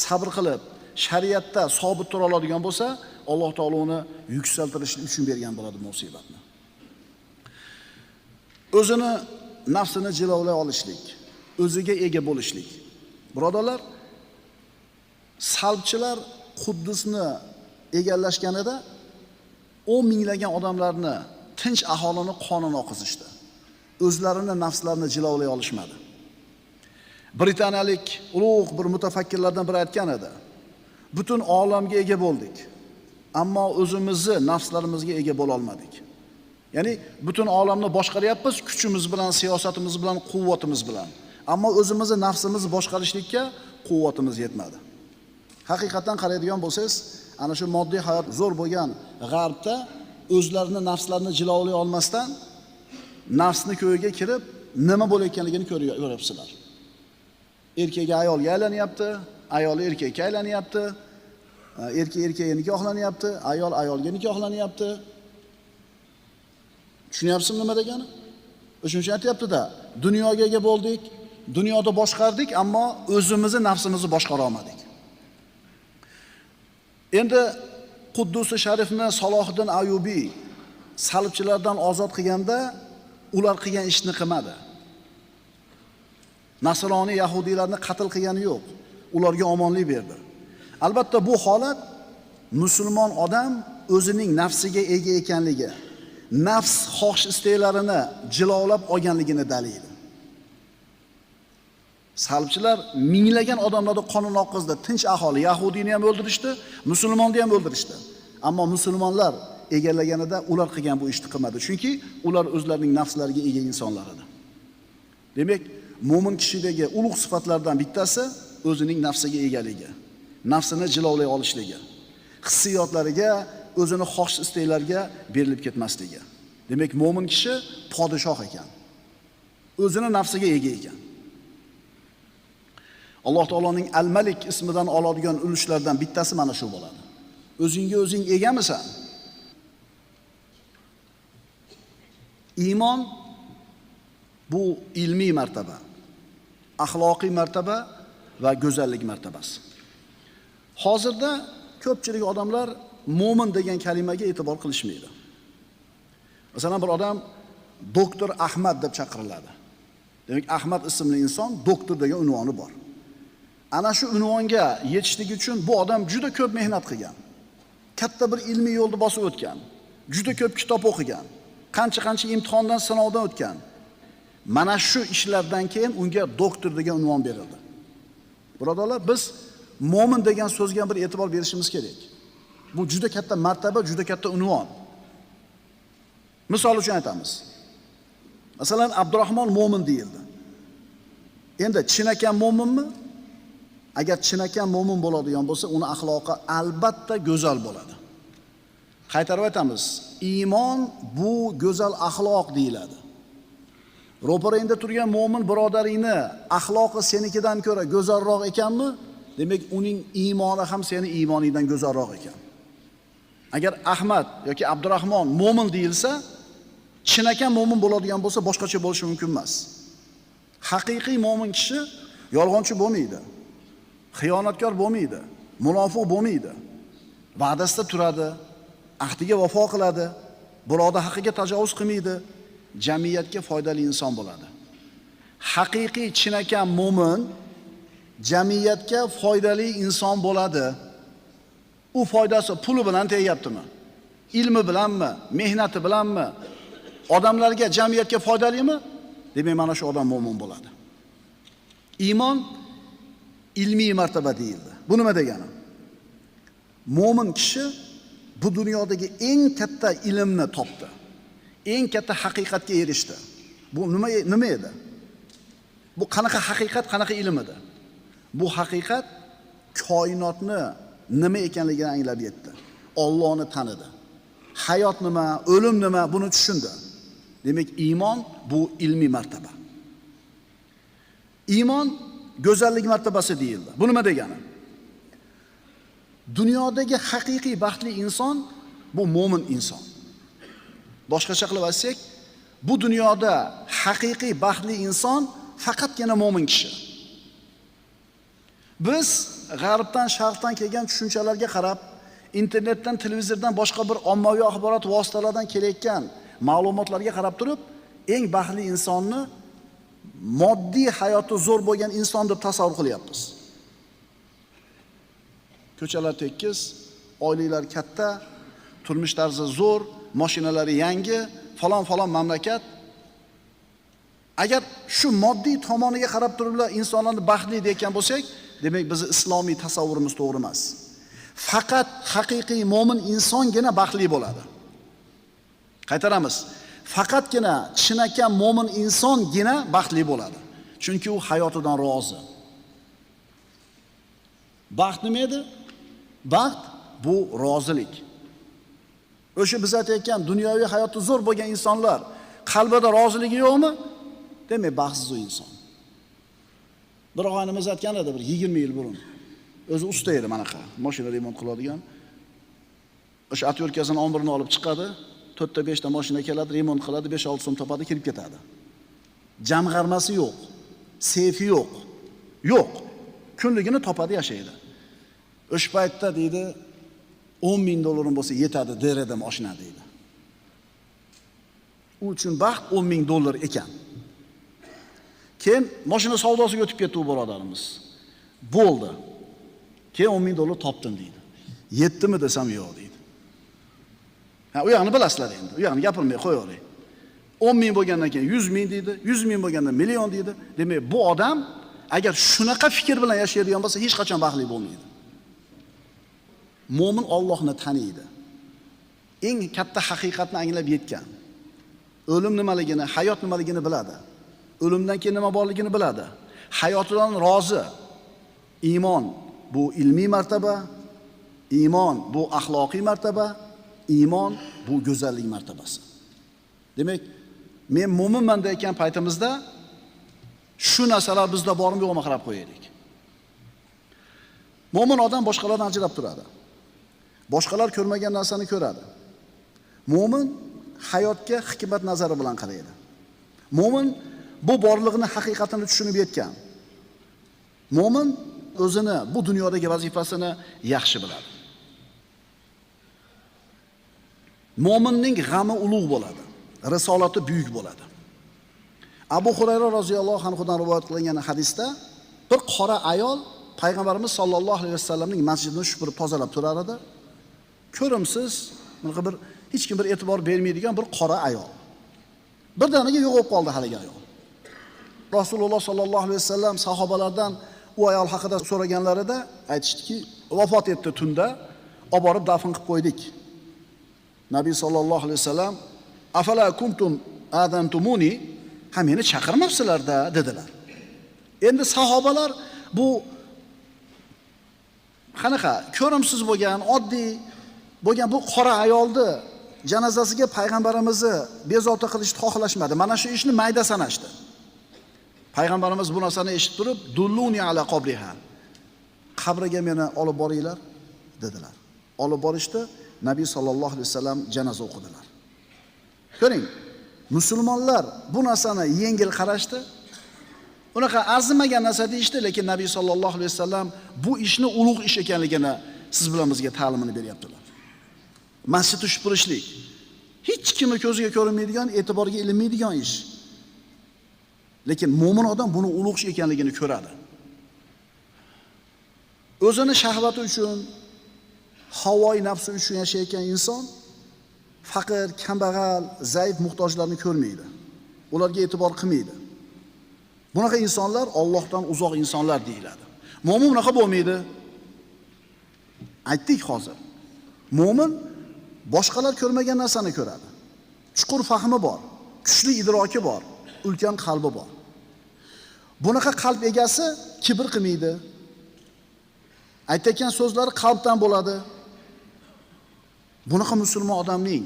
sabr qilib, shariatda sobit tura oladigan bo'lsa, Alloh taolo uni yuksaltirish uchun bergan bo'ladi musibatni. O'zini nafsini jilovlay olishlik, o'ziga ega bo'lishlik. Birodarlar, salbchilar Quddusni egallashganida 10 minglagan odamlarni, tinch aholini qonini oqizishdi. O'zlarini nafslarini jilovlay olishmadi. Britaniyalik ulug' bir mutafakkirlardan biri aytgan edi. Butun olamga ega bo'ldik, ammo o'zimizni nafslarimizga ega bo'la olmadik. Ya'ni butun olamni boshqaryapmiz kuchimiz bilan, siyosatimiz bilan, quvvatimiz bilan. Ammo o'zimizni nafsimizni boshqarishlikka quvvatimiz yetmadi. Haqiqatan qaraydigan bo'lsangiz, ana shu moddiy hayot zo'r bo'lgan g'arbda o'zlarini nafslarini jilovlay olmasdan nafsni ko'yiga kirib, nima bo'layotganligini ko'ryapsizlar. Erkak ayolga aylanyapti, ayol erkakka aylanyapti, erkak erkakga nikohlanyapti, ayol ayolga nikohlanyapti. Tushunyapsizmi nima degani? O'shuning uchun aytayapti-da, dunyoga ega bo'ldik, dunyoda boshqardik, ammo o'zimizni nafsimizni boshqara olmadik. Endi Quddus-i Sharifni Salohiddin Ayyubiy salibchilardan ozod qilganda ular qilgan ishni qilmadi. Nasroniy yahudiylarni qatl qilgani yo'q. Ularga omonlik berdi. Albatta bu holat musulmon odam o'zining nafsiga ega ekanligi, nafs xohish isteklarini jilovlab olganligini dalili. Salibchilar minglagan odamlarni qonini oqizdi, tinch aholi, yahudiyni ham o'ldirishdi, musulmonni ham o'ldirishdi. Ammo musulmonlar egallaganida ular qilgan bu ishni qilmadi, chunki ular o'zlarining nafslariga ega insonlar edi. Demak, mo'min kishidagi ulug' sifatlardan bittasi o'zining nafsiga egaligi, nafsini jilovlay olishligi, hissiyotlariga, o'zini xohish isteklariga berilib ketmasligi. Demak, mo'min kishi podshoh ekan. O'zini nafsiga ega ekan. Alloh taoloning Al-Malik ismidan oladigan ulushlardan bittasi mana shu bo'ladi. O'zingga o'zing egamisan? Iymon bu ilmiy martaba, axloqiy martaba va go'zallik martabasi. Hozirda ko'pchilik odamlar mo'min degan kalimaga e'tibor qilishmaydi. Masalan, bir odam doktor Ahmad deb chaqiriladi. Demak, Ahmad ismli inson doktor degan unvoni bor. Ana shu unvonga yetishlik uchun bu odam juda ko'p mehnat qilgan. Katta bir ilmiy yo'lni bosib o'tgan. Juda ko'p kitob o'qigan. Qancha imtihondan, sinovdan o'tgan. Mana shu ishlardan keyin unga doktor degan unvon berildi. Birodarlar, biz mo'min degan so'zga bir e'tibor berishimiz kerak. Bu juda katta martaba, juda katta unvon. Misol uchun aytamiz. Masalan, Abdurahmon mo'min deyildi. Endi chinakam mo'minmi? Agar chinakam mo'min bo'ladigan bo'lsa, uni axloqi albatta go'zal bo'ladi. Qaytarib aytamiz, iymon bu go'zal axloq deyiladi. Ro'parangda turgan mo'min birodaringni axloqi senikidan ko'ra go'zalroq ekanmi? Demak, uning iymoni ham seni iymoningdan go'zalroq ekan. Agar Ahmad yoki Abdurahmon mo'min deyilsa, chinakam mo'min bo'ladigan bo'lsa, boshqacha bo'lishi mumkin emas. Haqiqiy mo'min kishi yolg'onchi bo'lmaydi. Xiyonatkor bo'lmaydi, munofiq bo'lmaydi. Va'dasida turadi, ahdiga vafo qiladi, birodar haqqiga tajovuz qilmaydi, jamiyatga foydali inson bo'ladi. Haqiqiy chinakam mo'min jamiyatga foydali inson bo'ladi. U foydasi puli bilan tegyaptimi? Ilmi bilanmi, mehnati bilanmi? Odamlarga, jamiyatga foydalimi? Demak, mana shu odam mo'min bo'ladi. Iymon ilmiy martaba deyildi. Bu nima degani? Mo'min kishi bu dunyodagi eng katta ilmni topdi. Eng katta haqiqatga erishdi. Bu nima edi? Bu qanaqa haqiqat, qanaqa ilm edi? Bu haqiqat koinotni nima ekanligini anglab yetdi. Allohni tanidi. Hayot nima, o'lim nima, buni tushundi. Demak, iymon bu ilmiy martaba. Iymon go'zallik martabasi deyildi. Bu nima degani? Dunyodagi haqiqiy baxtli inson bu mo'min inson. Boshqacha qilib aytsak, bu dunyoda haqiqiy baxtli inson faqatgina mo'min kishi. Biz g'arbdan, sharqdan kelgan tushunchalarga qarab, internetdan, televizordan, boshqa bir ommaviy axborot vositalaridan kelayotgan ma'lumotlarga qarab turib, eng baxtli insonni moddiy hayoti zo'r bo'lgan inson deb tasavvur qilyapmiz. Ko'chalar tekis, oilalar katta, turmush tarzi zo'r, mashinalari yangi, falon mamlakat. Agar shu moddiy tomoniga qarab turib insonlarni baxtli deyotgan bo'lsak, demak bizning islomiy tasavvurimiz to'g'ri emas. Faqat haqiqiy mo'min insongina baxtli bo'ladi. Qaytaramiz. Faqatgina chinakam mo'min insongina baxtli bo'ladi. Chunki u hayotidan rozi. Baxt nima edi? Baxt bu rozilik. O'sha biz aytayotgan dunyoviy hayotda zo'r bo'lgan insonlar qalbida roziligi yo'qmi? Demak, baxtsiz u inson. Bir og'aynimiz aytgan edi, bir 20 yil burun. O'zi usta edi manaqa, mashina remont qiladigan. O'sha atyorkasini 11 ni olib chiqadi, 4 ta 5 ta mashina keladi, remont qiladi, 5-6 so'm topadi, kirib ketadi. Jamg'armasi yo'q, seyfi yo'q. Yo'q. Kunligini topadi, yashaydi. O'sha paytda deydi, 10 ming dollarim bo'lsa yetadi, derada mashina deydi. U uchun baxt 10 ming dollar ekan. Keyin mashina savdosiga o'tib ketdi u birodarimiz. Bo'ldi. Keyin 10 ming dollar topdim deydi. Yetdimi desam yo'q deydi. Ha, u yoqni bilasizlar endi. U yoqni gapirmay qo'yavering. 10 ming bo'lgandan keyin 100 ming deydi, 100 ming bo'lganda million deydi. Demak, bu odam agar shunaqa fikr bilan yashaydigan bo'lsa, hech qachon baxtli bo'lmaydi. Mo'min Allohni taniydi. Eng katta haqiqatni anglab yetgan. O'lim nimaligini, hayot nimaligini biladi. O'limdan keyin nima borligini biladi. Hayotidan rozi. Iymon bu ilmiy martaba, iymon bu axloqiy martaba, iymon bu go'zallik martabasi. Demak, men mo'minman degan paytimizda shu narsalar bizda bormi yo'qmi qarab qo'yaylik. Mo'min odam boshqalardan ajrab turadi. Boshqalar ko'rmagan narsani ko'radi. Mo'min hayotga hikmat nazari bilan qaraydi. Mo'min bu borliqni haqiqatini tushunib yetgan. Mo'min o'zini bu dunyodagi vazifasini yaxshi biladi. Mo'minning g'ami ulug' bo'ladi, risolati buyuk bo'ladi. Abu Hurayra roziyallohu anhudan rivoyat qilingan hadisda bir qora ayol payg'ambarimiz sollallohu alayhi vasallamning masjidini supurib tozalab turar edi. Ko'rimsiz, bunaqa bir hech kim bir e'tibor bermaydigan bir qora ayol. Birdaniga yo'q bo'lib qoldi haligi ayol. Rasululloh sollallohu alayhi vasallam sahobalardan u ayol haqida so'raganlarida aytishdiki, vafot etdi tunda, olib borib dafn qilib qo'ydik. Nabiy sollallohu alayhi vasallam afala kuntum adantumuni, ha meni chaqirmabsizlar-da dedilar. Endi sahobalar bu qanaqa ko'rimsiz bo'lgan, oddiy bo'lgan bu qora ayolni janozasiga payg'ambarimizni bezovta qilishni xohlashmadi. Mana shu ishni mayda sanashdi. Payg'ambarimiz bu narsani eshitib turib, dulluni ala qabriha. Qabriga meni olib boringlar dedilar. Olib borishdi, Nabiy sollallohu alayhi vasallam janoza o'qidilar. Ko'ring, musulmonlar bu narsani yengil qarashdi. Unaqa arzimagan narsa deyishdi, lekin Nabiy sollallohu alayhi vasallam bu ishni ulug' ish ekanligini siz bilan bizga ta'limini beryaptilar. Masjidni supurishlik hech kimning ko'ziga ko'rinmaydigan, e'tiborga ilinmaydigan ish. Lekin mo'min odam buni ulug' ish ekanligini ko'radi. O'zini shahvati uchun, havoyi nafsi uchun yashayotgan inson faqir, kambag'al, zaif, muhtojlarni ko'rmaydi. Ularga e'tibor qilmaydi. Bunaqa insonlar Allohdan uzoq insonlar deyiladi. Mo'min bunaqa bo'lmaydi. Aytdik hozir. Mo'min boshqalar ko'rmagan narsani ko'radi. Chuqur fahmi bor, kuchli idroki bor, ulkan qalbi bor. Bunaqa qalb egasi kibr qilmaydi. Aytayotgan so'zlari qalbdan bo'ladi. Bunaqa musulmon odamning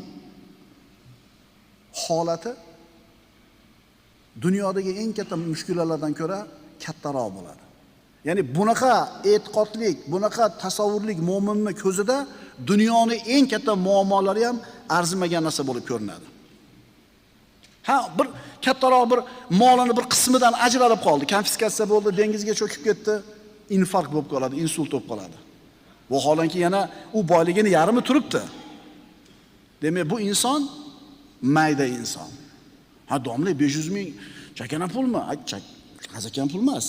holati dunyodagi eng katta mushkulalardan ko'ra kattaroq bo'ladi. Ya'ni bunaqa e'tiqodlik, bunaqa tasavvurlik mo'minning ko'zida dunyoning eng katta muammolari ham arzimagan narsa bo'lib ko'rinadi. Ha, bir kattaroq bir molini bir qismidan ajralib qoldi, konfiskatsiya bo'ldi, dengizga cho'kib ketdi, infarkt bo'lib qoladi, insult bo'lib qoladi. Bu holanki yana u boyligini yarmi turibdi. Demak, bu inson mayda inson. Ha, domla 500 ming chakana pulmi? Qazakan pul emas.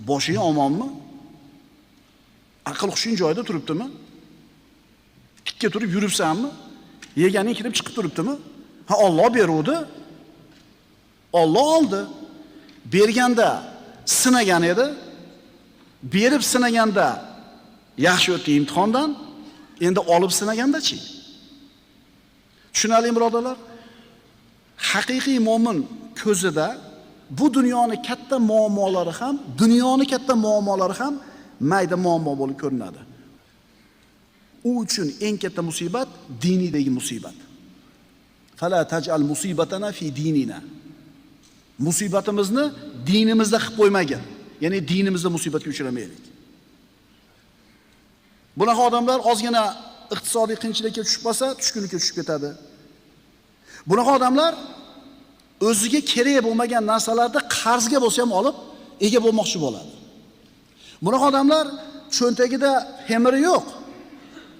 Boshing omonmi? Aql hushing joyida turibdimi? Tikka turib yuribsanmi? Yeganing kirib chiqib turibdimi? Ha, Alloh beruvdi. Alloh oldi. Berganda sinagan edi. Berib sinaganda yaxshi o'tdi imtihondan. Endi olib sinaganda-chi? Tushunarli birodarlar? Haqiqiy mo'min ko'zida bu dunyoning katta muammolari ham mayda muammo bo'lib ko'rinadi. U uchun eng katta musibat dinidagi musibat. Fala taj'al musibatana fi dinina. Musibatimizni dinimizda qilib qo'ymagin. Ya'ni dinimizda musibatga uchramaylik. Bunaqa odamlar ozgina iqtisodiy qiyinchilikka tushib qolsa, tushkunlikka tushib ketadi. Bunaqa odamlar o'ziga kerak bo'lmagan narsalarni qarzga bo'lsa ham olib, ega bo'lmoqchi bo'ladi. Bunaqa odamlar cho'ntagida xemiri yo'q.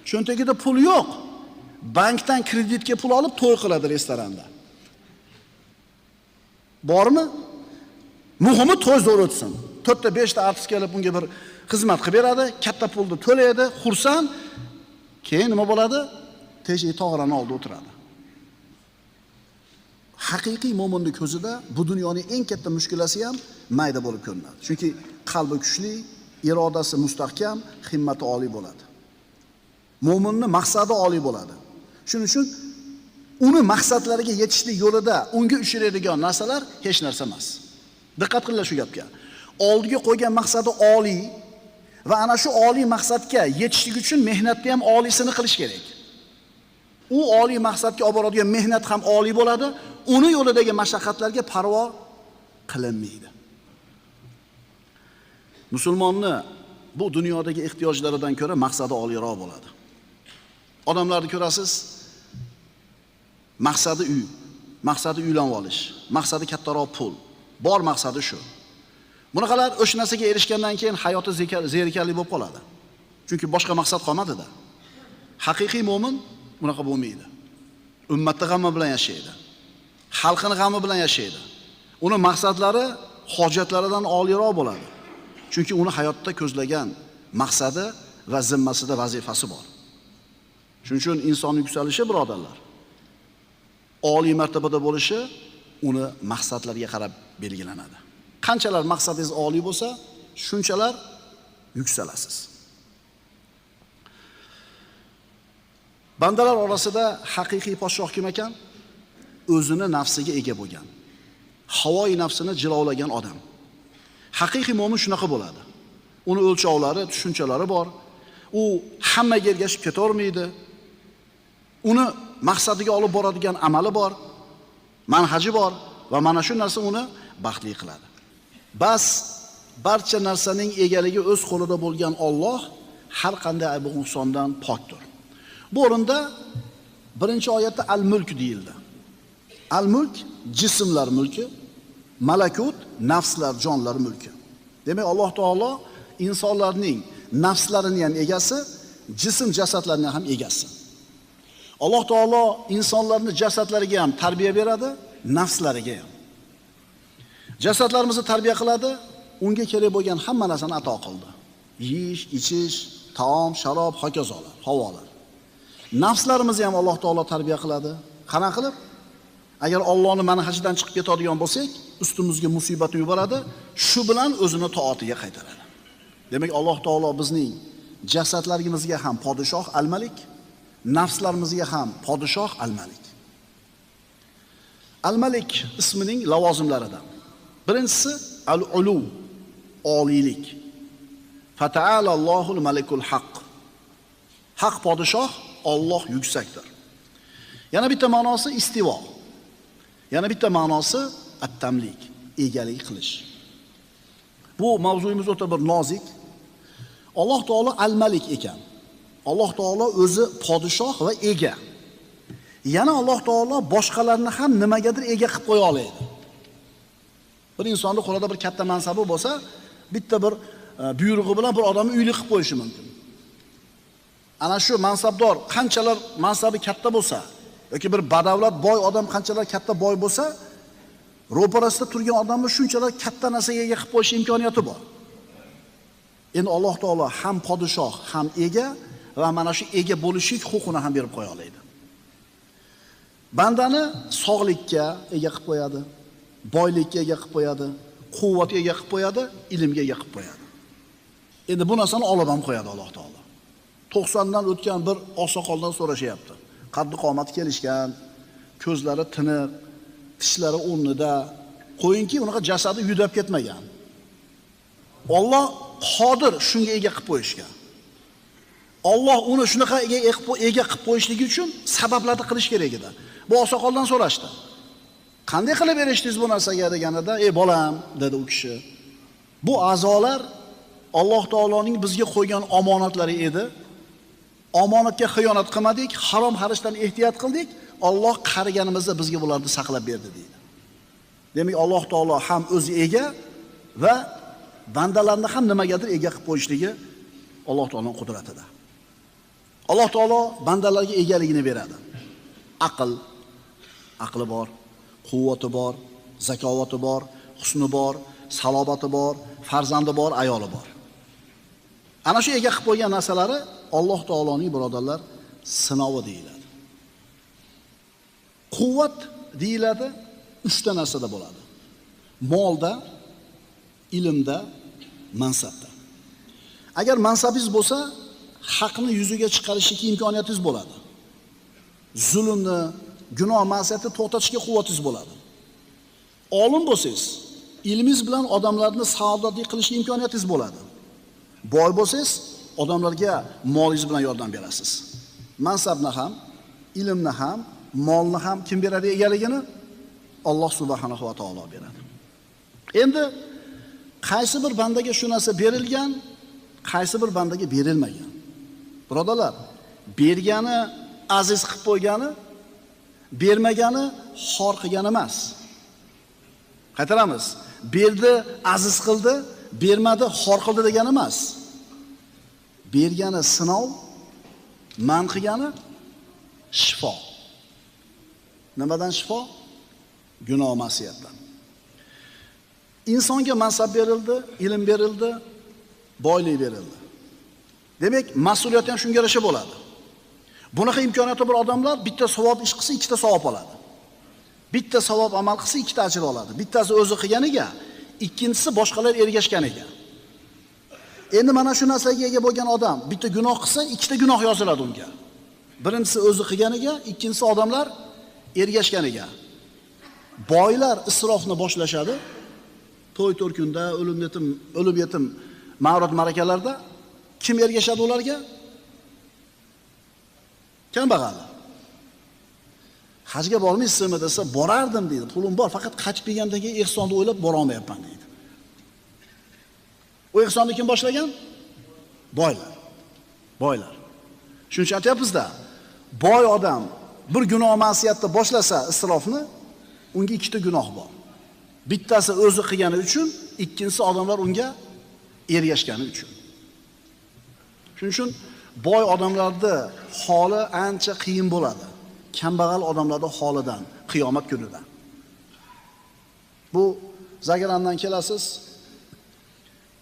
Cho'ntagida pul yo'q. Bankdan kreditga pul olib to'y qiladi restoranda. Bormi? Muhimi to'y zo'r o'tsin. 4 ta 5 ta artist kelib unga bir xizmat qilib beradi, katta pulni to'laydi, xursand. Keyin nima bo'ladi? Teshik tog'rani oldida o'tiradi. Haqiqiy mo'minning ko'zida bu dunyoning eng katta mushkulasi ham mayda bo'lib ko'rinadi. Chunki qalbi kuchli, irodasi mustahkam, himmati oliy bo'ladi. Mo'minning maqsadi oliy bo'ladi. Shuning uchun uni maqsadlariga yetishlik yo'lida unga uchraydigan narsalar hech narsa emas. Diqqat qilinglar shu gapga. Oldiga qo'ygan maqsadi oliy va ana shu oliy maqsadga yetishlik uchun mehnatni ham oliysini qilish kerak. U oliy maqsadga olib boradigan mehnat ham oliy bo'ladi. Uni yo'lidagi mashaqqatlarga parvo qilinmaydi. Musulmonni bu dunyodagi ehtiyojlaridan ko'ra maqsadi oliyroq bo'ladi. Odamlarni ko'rasiz, maqsadi uy, maqsadi uylanib olish, maqsadi kattaroq pul. Bor maqsadi shu. Bunaqalar o'sha narsaga erishgandan keyin hayoti zerikarli bo'lib qoladi. Chunki boshqa maqsad qolmadi-da. Haqiqiy mo'min bunaqa bo'lmaydi. Ummatning g'ami bilan yashaydi. Xalqning g'ami bilan yashaydi. Uni maqsadlari hojatlaridan oliyroq bo'ladi. Chunki uni hayotda ko'zlagan maqsadi va zimmasida vazifasi bor. Shuning uchun insonning yuksalishi, birodarlar, oliy martabada bo'lishi uni maqsadlariga qarab belgilanadi. Qanchalar maqsadingiz oliy bo'lsa, shunchalar yuksalasiz. Bandalar orasida haqiqiy podshoh kim ekan? O'zini nafsiga ega bo'lgan, havoi nafsini jilovlagan odam. Haqiqiy mo'min shunaqa bo'ladi. Uni o'lchovlari, tushunchalari bor. U hammaga ergashib ketavermaydi. Uni maqsadiga olib boradigan amali bor, manhaji bor va mana shu narsa uni baxtli qiladi. Bas barcha narsaning egaligi o'z qo'lida bo'lgan Alloh har qanday ayb va nuqsondan pokdir. Bu o'rinda birinchi oyatda al-mulk deyildi. Al-mulk jismlar mulki, malakut nafslar, jonlar mulki. Demak, Alloh taolo insonlarning nafslarini ham egasi, jism jasadlarini ham egasi. Alloh taolo insonlarning jasadlariga ham tarbiya beradi, nafslariga ham. Jasadlarimizni tarbiya qiladi, unga kerak bo'lgan hamma narsani ato qildi. Yeyish, ichish, taom, sharob, hokazolar, havolar. Nafslarimizni ham Alloh taolo tarbiya qiladi. Qanaqa qilib? Agar Allohning manhajidan chiqib ketadigan bo'lsak, ustimizga musibatni yuboradi, shu bilan o'zini toatiga qaytaradi. Demak, Alloh taolo bizning jasadlarimizga ham podshoh al-Malik, nafslarimizga ham podshoh al-Malik. Al-Malik ismining lavozimlaridan. Birinchisi al-ulu, oliylik. Fata'ala Allohul malikul haq. Haq podshoh, Alloh yuksakdir. Yana bitta ma'nosi istivo. Yana bitta ma'nosi at-tamlik, egalik qilish. Bu mavzuyimiz o'ta bir nozik. Alloh taolo al-Malik ekan. Alloh taolo o'zi podshoh va ega. Yana Alloh taolo boshqalarni ham nimagadir ega qilib qo'ya oladi. Bir insonning qo'lida bir katta mansabi bo'lsa, bitta bir buyrug'i bilan bir odamni uyli qilib qo'yishi mumkin. Ana shu mansabdor qanchalar mansabi katta bo'lsa, yoki bir badavlat boy odam qanchalar katta boy bo'lsa, ro'parasida turgan odamni shunchalar katta narsaga ega qilib qo'yish imkoniyati bor. Endi Alloh taolo ham podshoh, ham ega va mana shu ega bo'lishlik huquqini ham berib qo'ya oladi. Bandani sog'likka ega qilib qo'yadi, boylikka ega qilib qo'yadi, quvvatga ega qilib qo'yadi, ilmga ega qilib qo'yadi. Endi bu narsani olib ham qo'yadi Alloh taolo. 90 dan o'tgan bir oqsoqoldan so'rashyapti. Qaddi qomati kelishgan, ko'zlari tiniq, tishlari o'rnida, qo'yinki unaqa jasadi yudab ketmagan. Alloh qodir shunga ega qilib qo'yishga. Alloh uni shunaqa ega qilib qo'yishligi uchun sabablarni qilish kerak edi. Bu oqsoqoldan so'rashdi. Qanday qilib erishdingiz bu narsaga deganida, bolam, dedi u kishi. Bu a'zolar Alloh taoloning bizga qo'ygan omonatlari edi. Omonatga xiyonat qilmadik, harom harishdan ehtiyot qildik. Alloh qariganimizda bizga bularni saqlab berdi deydi. Demak, Alloh taolo ham o'zi ega va bandalarni ham nimagadir ega qilib qo'yishligi Alloh taoloning qudratida. Alloh taolo bandalarga egaligini beradi. Aqli bor, quvvati bor, zakovati bor, husni bor, salobati bor, farzandi bor, ayoli bor. Ana shu ega qilib qo'ygan narsalari Alloh taoloning birodarlar sinovi deyiladi. Quvvat deyiladi 3 ta narsada bo'ladi. Molda, ilmda, mansabda. Agar mansabingiz bo'lsa, haqni yuziga chiqarishga imkoniyatingiz bo'ladi. Zulmni, gunoh, ma'siyatni to'xtatishga quvvatingiz bo'ladi. Olim bo'lsangiz, ilmingiz bilan odamlarni saodatli qilishga imkoniyatingiz bo'ladi. Boy bo'lsangiz, odamlarga molingiz bilan yordam berasiz. Mansabni ham, ilmni ham, molni ham kim beradi egaligini? Alloh subhanahu va taolo beradi. Endi qaysi bir bandaga shu narsa berilgan, qaysi bir bandaga berilmagan? Birodalar, bergani aziz qilib qo'ygani, bermagani xor qilgani emas. Qaytaramiz. Berdi, aziz qildi, bermadi, xor qildi degani emas. Bergani sinov, man qilgani shifo. Nimadan shifo? Gunoh, ma'siyatdan. Insonga mansab berildi, ilm berildi, boylik berildi. Demak, mas'uliyat ham shunga yarasha bo'ladi. Bunaqa imkoniyati bor odamlar bitta savob ish qilsa, ikkita savob oladi. Bitta savob amal qilsa, ikkita ajr oladi. Bittasi o'zi qilganiga, ikkinchisi boshqalar ergashganiga. Endi mana shu narsaga ega bo'lgan odam bitta gunoh qilsa, ikkita gunoh yoziladi unga. Birinchisi o'zi qilganiga, ikkinchisi odamlar ergashganiga. Boylar isrofni boshlashadi. To'y to'rkunda, o'lim yetim ma'rud marakalarda kim ergashadi ularga? Kambag'allar. Hajga bormaysizmi desa, borardim deydi. Pulim bor, faqat qochib kelgandan keyin ehsonni o'ylab bora olmayapman deydi. U ehsonni kim boshlagan? Boylar. Boylar. Shuning uchun aytyapmiz-da, boy odam bir gunoh ma'siyatni boshlasa isrofni, unga ikkita gunoh bor. Bittasi o'zi qilgani uchun, ikkinchisi odamlar unga ergashgani uchun. Shuning uchun boy odamlarning holi ancha qiyin bo'ladi. Kambag'al odamlarning holidan, qiyomat kunidan. Bu Zagarandan kelasiz.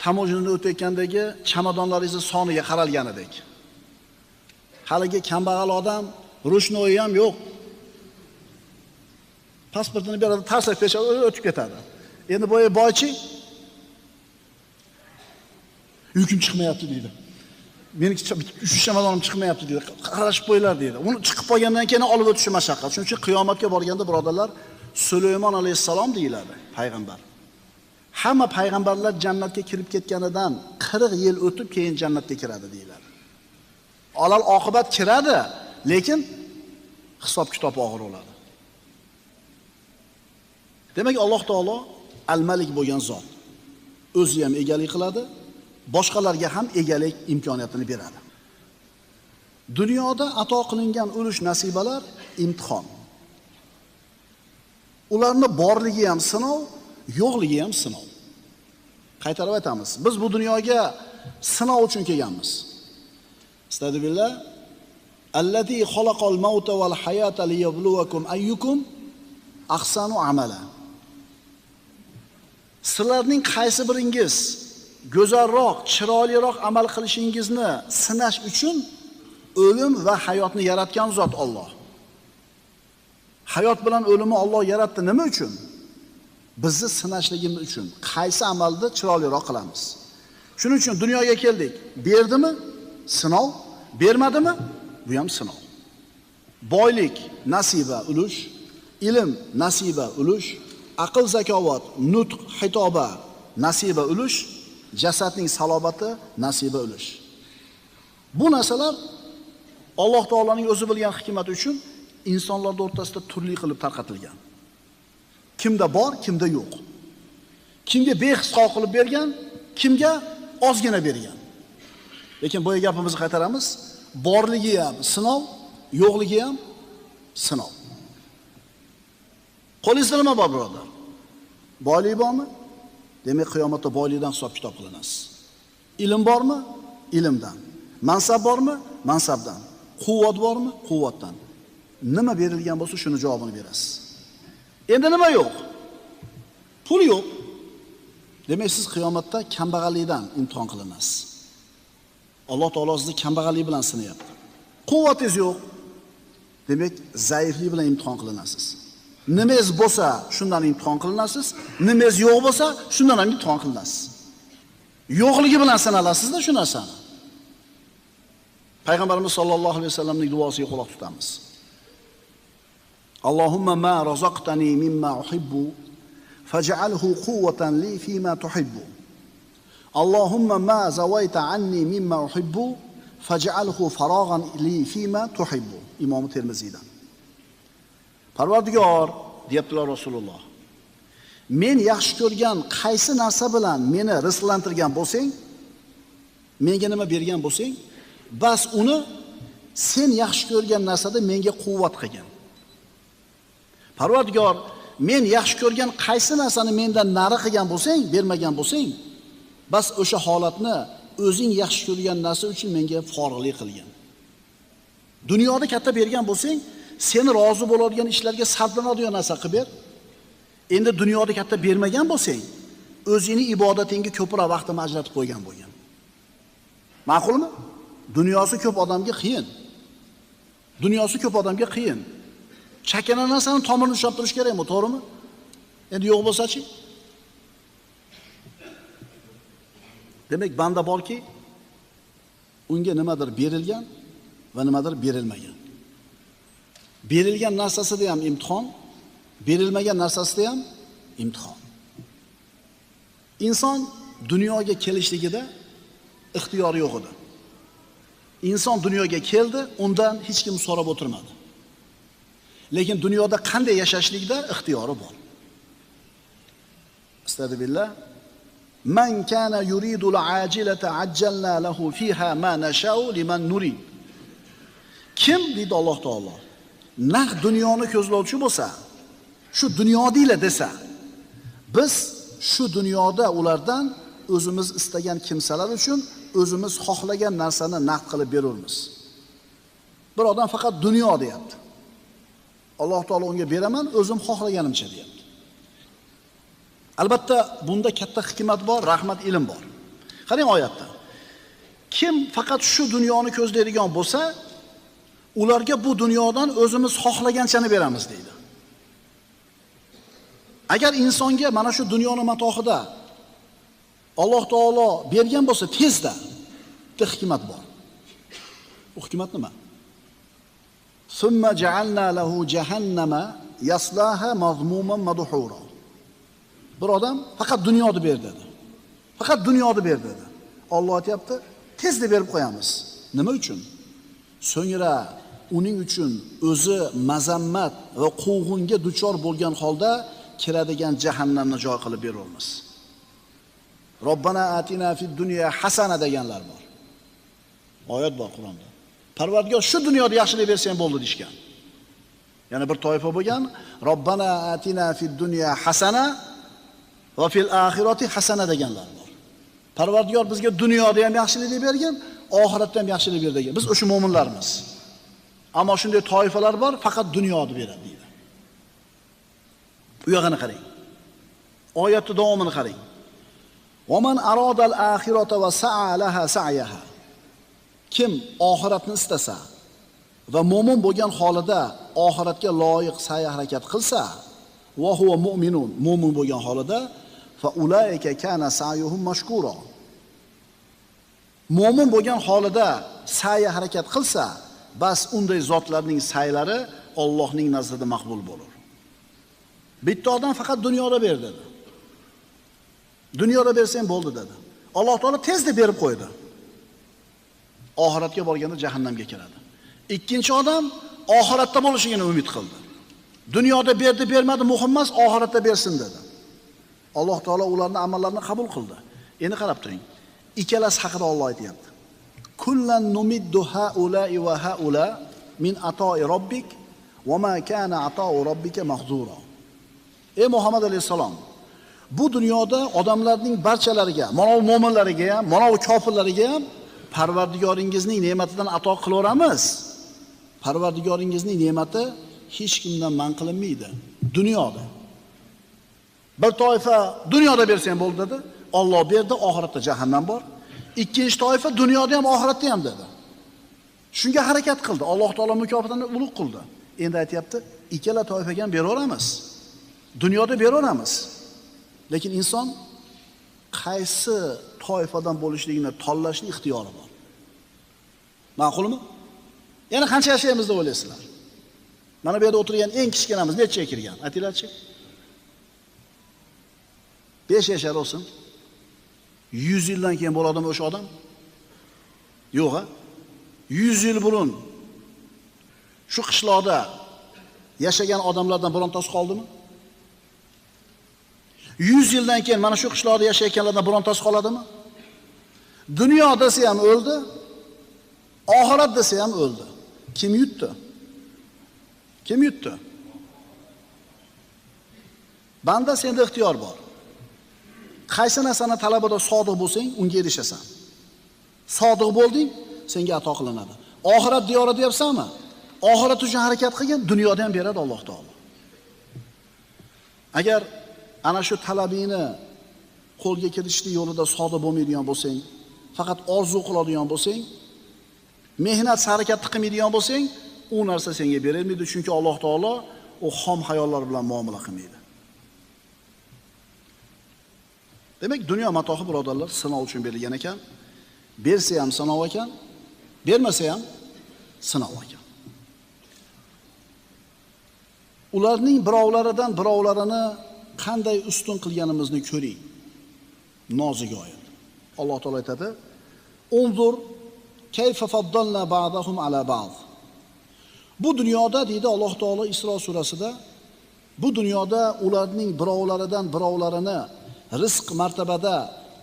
Tamojindan o'tayotgandagi chamadonlaringiz soniga qaralganidek. Haligi kambag'al odam rushnoyi ham yo'q. Pasportini beradi, tarsaki pechadi, o'tib ketadi. Endi boychi yukim chiqmayapti deydi. Meniki 3 chamadonim chiqmayapti deydi. Qarashib qo'yinglar deydi. Uni chiqib qolgandan keyin olib o'tishi mashaqqat. Shuning uchun qiyomatga borganda birodarlar, Sulaymon alayhisalom deyiladi, payg'ambar. Hamma payg'ambarlar jannatga kirib ketganidan 40 yil o'tib keyin jannatga kiradi deyiladi. Olal oqibat kiradi, lekin hisob kitob og'ir bo'ladi. Demak, Alloh taolo al-Malik bo'lgan zot. O'zi ham egalik qiladi, boshqalarga ham egalik imkoniyatini beradi. Dunyoda ato qilingan ulush nasibalar imtihon. Ularning borligi ham sinov, yo'qligi ham sinov. Qaytarib aytamiz. Biz bu dunyoga sinov uchun kelganmiz. Astagfirullah. Allazi xalaqal mauta val hayata liyabluwakum ayyukum ahsanu amala. Sizlarning qaysi biringiz go'zalroq, chiroyliroq amal qilishingizni sinash uchun o'lim va hayotni yaratgan zot Alloh. Hayot bilan o'limni Alloh yaratdi nima uchun? Bizni sinashligimiz uchun. Qaysi amalni chiroyliroq qilamiz? Shuning uchun dunyoga keldik. Berdimi? Sinov. Bermadimi? Bu ham sinov. Boylik nasiba ulush, ilm nasiba ulush, aql zakovat, nutq xitoba nasiba ulush, jasadning salobati nasiba ulush. Bu narsalar Alloh taolaning o'zi bilgan hikmati uchun insonlar o'rtasida turli qilib tarqatilgan. Kimda bor, kimda yo'q. Kimga behis qilib bergan, kimga ozgina bergan. Lekin bu gapimizni qaytaramiz. Borligi ham sinov, yo'qligi ham sinov. Qo'lingizda nima bor, birodar? Boylik bormi? Demak, qiyomatda boylikdan hisob kitob qilinasiz. Ilm bormi? Ilmdan. Mansab bormi? Mansabdan. Quvvat bormi? Quvvatdan. Nima berilgan bo'lsa, shuni javobini berasiz. Endi nima yo'q? Pul yo'q. Demak, siz qiyomatda kambag'allikdan imtihon qilinasiz. Alloh taolo sizni kambag'allik bilan sinayapti. Quvvatingiz yo'q. Demak, zaiflik bilan imtihon qilinasiz. Nimangiz bo'lsa, shundan imtihon qilinasiz. Nimangiz yo'q bo'lsa, shundan ham imtihon qilinasiz. Yo'qligi bilan sinalasizda shu narsani. Payg'ambarimiz sollallohu alayhi vasallamning duosiga quloq tutamiz. Allohumma ma razaqtani mimma uhibbu faj'alhu quwwatan li fima tuhibbu. Allohumma ma zawayta anni mimma uhibbu faj'alhu faraghan li fima tuhibbu. Imom Termiziydan. Parvardigor, deyaptilar Rasululloh. Men yaxshi ko'rgan qaysi narsa bilan meni rizqlantirgan bo'lsang, menga nima bergan bo'lsang, bas uni sen yaxshi ko'rgan narsada menga quvvat qilgin. Parvardigor, men yaxshi ko'rgan qaysi narsani mendan nari qilgan bo'lsang, bermagan bo'lsang, bas o'sha holatni o'zing yaxshi ko'rgan narsa uchun menga forig'lik qilgin. Dunyoda katta bergan bo'lsang, seni rozi bo'ladigan ishlarga sarflanadigan narsa qilib ber. Endi dunyoda katta bermagan bo'lsang, o'zingning ibodatingga ko'proq vaqtni ajratib qo'ygan bo'lgan. Ma'qulmi? Dunyosi ko'p odamga qiyin. Dunyosi ko'p odamga qiyin. Chakana narsani tomirini ushlab turish kerakmi, to'g'rimi? Endi yo'q bo'lsa-chi? Demak, banda borki, unga nimadir berilgan va nimadir berilmagan. Berilgan narsasida ham imtihon, berilmagan narsasida ham imtihon. Inson dunyoga kelishligida ixtiyori yo'q edi. Inson dunyoga keldi, undan hech kim so'rab o'tirmadi. Lekin dunyoda qanday yashashlikda ixtiyori bor. Astagfirullah. Man kana yuridu al-ajilata ajjalna lahu fiha ma nasha'u liman nurid. Kim deydi Alloh taolo, naq dunyoni ko'zlovchi bo'lsa, shu dunyodiylar desa, biz shu dunyoda ulardan o'zimiz istagan kimsalar uchun o'zimiz xohlagan narsani naqd qilib beramiz. Bir odam faqat dunyo deyapti. Alloh taolo unga beraman, o'zim xohlaganimcha deyapti. Albatta bunda katta hikmat bor, rahmat, ilm bor. Qarang oyatda. Kim faqat shu dunyoni ko'zlaydigan bo'lsa, ularga bu dunyodan o'zimiz xohlaganchani beramiz deydi. Agar insonga mana shu dunyoning matohida Alloh taolo bergan bo'lsa, tezda bitta hikmat bor. U hikmat nima? Summa ja'alna lahu jahannama yaslaha mazmuman madhura. Bir odam faqat dunyoni ber dedi. Faqat dunyoni ber dedi. Alloh aytayapti, tezda berib qo'yamiz. Nima uchun? So'ngra uning uchun o'zi mazammat va quvg'inga duchor bo'lgan holda kiradigan jahannamni joy qilib beramiz. Robbana atina fid dunya hasana deganlar bor. Oyat bor Qur'onda. Parvardigor shu dunyoda yaxshilik bersang bo'ldi dishgan. Yana bir toifa bo'lgan, Robbana atina fid dunya hasana va fil oxirati hasana deganlar bor. Parvardigor bizga dunyoda ham yaxshilik bergin, oxiratda ham yaxshilik ber degan. Biz o'sha mu'minlarmiz. Ammo shunday toifalar bor, faqat dunyoni beradi deydi. Bu yog'ini qarang. Oyatning davomini qarang. Wa man arada al-akhirata wa sa'a laha sa'yaha. Kim oxiratni istasa va mo'min bo'lgan holida oxiratga loyiq sa'y harakat qilsa, va huwa mu'minun, mo'min bo'lgan holida, fa ulaika kana sa'yuhum mashkura. Mo'min bo'lgan holida sa'y harakat qilsa, bas unday zotlarning sa'ylari Allohning nazdida maqbul bo'lur. Bitta odam faqat dunyoda ber dedi. Dunyoda bersang bo'ldi dedi. Alloh taolo tezda berib qo'ydi. Oxiratga borganda jahannamga kiradi. Ikkinchi odam oxiratda bo'lishini umid qildi. Dunyoda berdi, bermadi muhim emas, oxiratda bersin dedi. Alloh taolo ularning amallarini qabul qildi. Endi qarab turing. Ikkalasi haqida Alloh aytayapti. Kullan numiddu haula'i va haula min ata'i robbik va ma kana ata'u robbika mahzura. Ey Muhammad alayhisalom, bu dunyoda odamlarning barchalariga, mana bu mu'minlariga ham, mana bu kofirlariga ham Parvardigoringizning ne'matidan ato qilaveramiz. Parvardigoringizning ne'mati hech kimdan man qilinmaydi. Dunyoda. Bir toifa dunyoda bersang bo'ldi dedi. Alloh berdi, oxiratda jahannam bor. Ikkinchi toifa dunyoda ham, oxiratda ham dedi. Shunga harakat qildi. Alloh taolo mukofotini ulug' qildi. Endi aytayapti, ikkala toifaga ham beraveramiz. Dunyoda beraveramiz. Lekin inson qaysi toifadan bo'lishligini tanlashning ixtiyori bor. Ma'qulmi? Yana qancha yashaymiz deb o'ylaysizlar? Mana bu yerda o'tirgan eng kichkinamiz nechaga kirgan? Aytinglarchi. 5 yashar olsin. 100 yildan keyin bo'ladimi o'sha odam? Yo'q-a? 100 yil burun shu qishloqda yashagan odamlardan birontasi qoldimi? 100 yildan keyin mana shu qishloqda yashayotganlardan birontasi qoladimi? Dunyo desa ham o'ldi, oxirat desa ham o'ldi. Kim yutdi? Kim yutdi? Banda senda ixtiyor bor. Qaysi narsani talabada sodiq bo'lsang, unga erishasan. Sodiq bo'lding, senga ato qilinadi. Oxirat diyori deyapsanmi? Oxirat uchun harakat qilgan, dunyoda ham beradi Alloh taolo. Agar ana shu talabingni qo'lga kiritishlik yo'lida sodiq bo'lmaydigan bo'lsang, faqat orzu qiladigan bo'lsang, mehnat harakat qilmaydigan bo'lsang, u narsa senga berilmaydi, chunki Alloh taolo u xom hayollar bilan muomala qilmaydi. Demak, dunyo matohi birodarlar sinov uchun berilgan ekan. Bersa ham sinov ekan, bermasa ham sinov ekan. Ularning birovlaridan birovlarini qanday ustun qilganimizni ko'ring. Nozik oyat. Alloh taolo aytadi: "Unzur kayfa faddalna ba'dahum ala ba'd." Bu dunyoda deydi Alloh taolo Isro surasida, bu dunyoda ularning birovlaridan birovlarini rizq martabada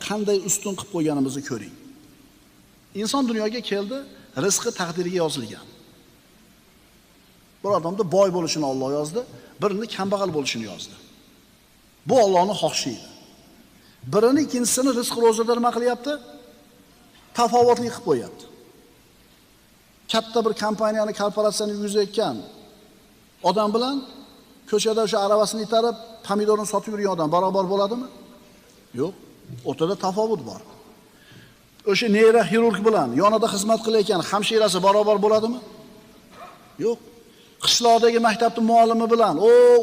qanday ustun qilib qo'yganimizni ko'ring. Inson dunyoga keldi, rizqi taqdiriga yozilgan. Bir odamda boy bo'lishini Alloh yozdi, birini kambag'al bo'lishini yozdi. Bu Allohning xohishi edi. Birini ikkinchisini rizq ro'zada nima qilyapti? Tafovutli qilib qo'yapti. Katta bir kompaniyani, korporatsiyani yuzayotgan odam bilan ko'chada o'sha aravasini itarib, pomidorni sotib yurgan odam barobar bo'ladimi? Yo'q. O'rtada tafovut bor. O'sha neyroxirurg bilan yonida xizmat qilayotgan hamshirasi barobar bo'ladimi? Yo'q. Qishloqdagi maktabning muallimi bilan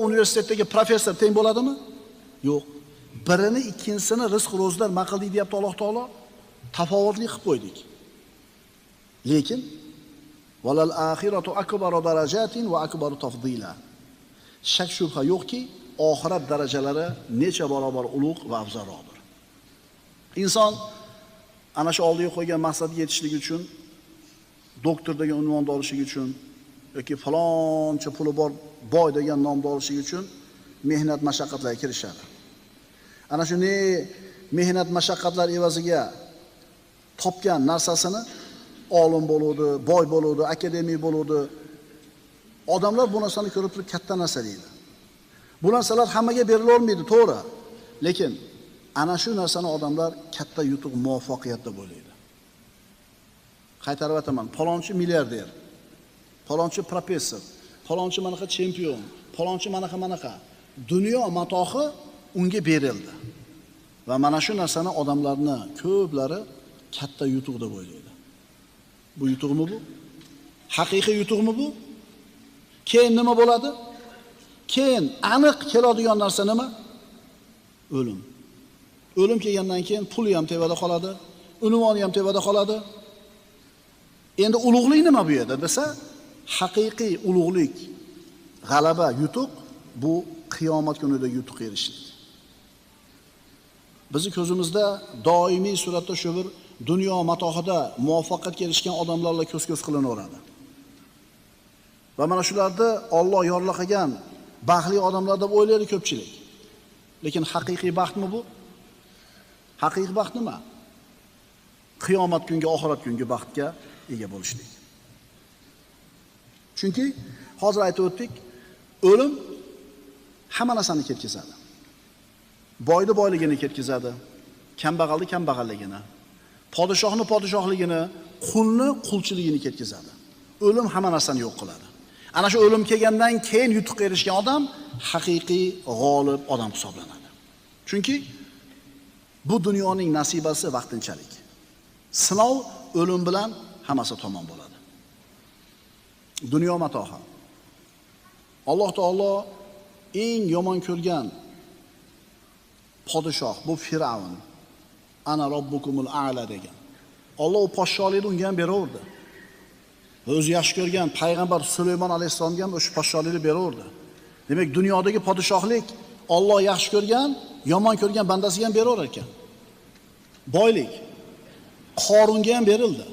universitetdagi professor teng bo'ladimi? Yo'q. Birini ikkinchisini rizq ro'zlar nima qildik deyapti Alloh taolo? Tafovutli qilib qo'ydik. Lekin valal axiratu akbaru darajatin va akbaru tafdila. Shak shubha yo'qki, oxirat darajalari necha barobar ulug' va afzalroqdir. Inson ana shu oldiga qo'ygan maqsadga yetishligi uchun, doktor degan unvonni olishligi uchun yoki faloncha puli bor boy degan nomni olishligi uchun mehnat mashaqqatlarga kirishadi. Ana shuni mehnat mashaqqatlar evaziga topgan narsasini olim bo'ludi, boy bo'ludi, akademik bo'ludi. Odamlar bu narsani ko'rib turib katta narsa deydi. Bu narsalar hammaga berila olmaydi, to'g'ri. Lekin ana shu narsani odamlar katta yutuq, muvaffaqiyat deb o'ylaydi. Qaytarib aytaman, falonchi milliarder, falonchi professor, falonchi manaqa chempion, falonchi manaqa. Dunyo matohi unga berildi. Va mana shu narsani odamlarni ko'plari katta yutuq deb o'ylaydi. Bu yutuqmi bu? Haqiqiy yutuqmi bu? Keyin nima bo'ladi? Keyin aniq keladigan narsa nima? O'lim. O'lim kelgandan keyin puli ham tevada qoladi, unvoni ham tevada qoladi. Endi ulug'lik nima bu yerda desa, haqiqiy ulug'lik, g'alaba, yutuq bu qiyomat kunida yutuq erishishlik. Bizni ko'zimizda doimiy suratda shu bir dunyo matohida muvaffaqiyatga erishgan odamlarla ko'z-ko'z qilinaveradi. Va mana shularni Alloh yorliqagan baxtli odamlar deb o'ylaydi ko'pchilik. Lekin haqiqiy baxtmi bu? Haqiqiy baxt nima? Qiyomat kungi, oxirat kungi baxtga ega bo'lishlik. Chunki hozir aytib o'tdik, o'lim hamma narsani ketkazadi. Boyni boyligini ketkazadi, kambag'alni kambag'alligini, podshohni podshohligini, qulni qulchiligini ketkazadi. O'lim hamma narsani yo'q qiladi. Ana shu o'lim kelgandan keyin yutuqqa erishgan odam haqiqiy g'olib odam hisoblanadi. Chunki bu dunyoning nasibasi vaqtinchalik. Sinov o'lim bilan hammasi tamom bo'ladi. Dunyo matohi. Alloh taolo eng yomon ko'rgan podshoh bu Firavn. Ana robbukumul a'la degan. Alloh podshohlikni unga ham beraverdi. O'zi yaxshi ko'rgan payg'ambar Sulaymon alayhisolamga ham o'sha podshohlikni beraverdi. Demak, dunyodagi podshohlik Alloh yaxshi ko'rgan, yomon ko'rgan bandasiga ham beraverar ekan. Boylik Qorunga ham berildi.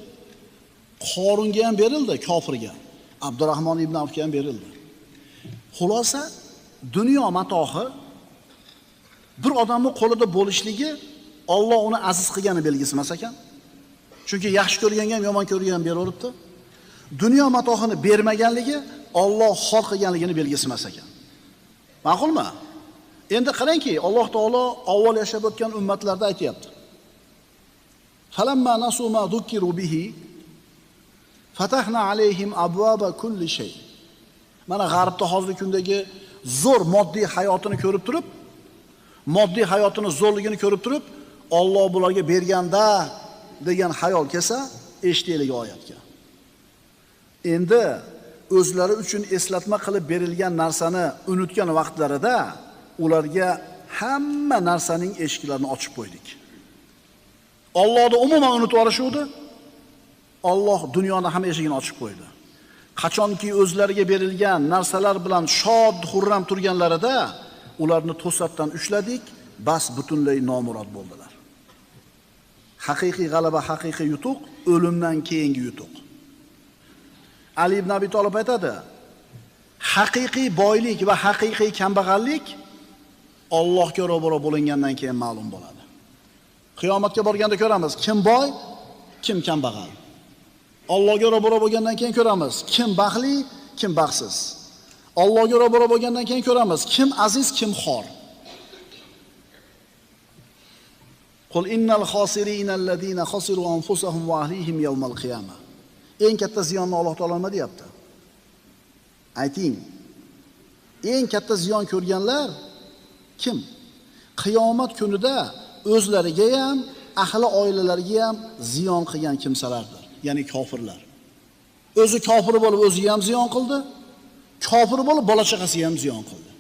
Qorunga ham berildi, kofirga. Abdurahmon ibn Avfga ham berildi. Xulosa, dunyo matohi bir odamning qo'lida bo'lishligi Alloh uni aziz qilgani belgisi emas ekan. Chunki yaxshi ko'rganga ham yomon ko'rganga ham beraveribdi. Dunyo matohini bermaganligi Alloh xor qilganligini belgisi emas ekan. Ma'qulmi? Endi qarangki, Alloh taolo avval yashab o'tgan ummatlarda aytayapti. Falamma nasu ma dhukiru bihi fatahna alayhim abwaba kulli shay. Mana g'arbda hozirgi kundagi zo'r moddiy hayotini ko'rib turib, moddiy hayotini zo'rligini ko'rib turib, Alloh bularga berganda degan xayol kelsa, eshitaylik oyatga. Endi o'zlari uchun eslatma qilib berilgan narsani unutgan vaqtlarida ularga hamma narsaning eshiklarini ochib qo'ydik. Allohni umuman unutib yuborishuvdi. Alloh dunyoning hamma eshigini ochib qo'ydi. Qachonki o'zlariga berilgan narsalar bilan shod, xurram turganlarida ularni to'satdan ushladik, bas butunlay nomurod bo'ldilar. Haqiqiy g'alaba, haqiqiy yutuq o'limdan keyingi yutuq. Ali ibn Abi Talib aytadi, haqiqiy boylik va haqiqiy kambag'allik Allohga ro'baro bo'lingandan keyin ma'lum bo'ladi. Qiyomatga borganda ko'ramiz, kim boy, kim kambag'al. Allohga ro'baro bo'lgandan keyin ko'ramiz, kim baxtli, kim baxtsiz. Allohga ro'baro bo'lgandan keyin ko'ramiz, kim aziz, kim xor. Qul innal khosirina allazina khasiru anfusahum va ahlihim yawmal qiyamah. Eng katta ziyonni Alloh taolo nima deyapti? Ayting. Eng katta ziyon ko'rganlar kim? Qiyomat kunida o'zlariga ham, ahli oilalariga ham ziyon qilgan kimsalardir. Ya'ni kofirlar. O'zi kofir bo'lib o'ziga ham ziyon qildi, kofir bo'lib bola chaqasiga ham ziyon qildi.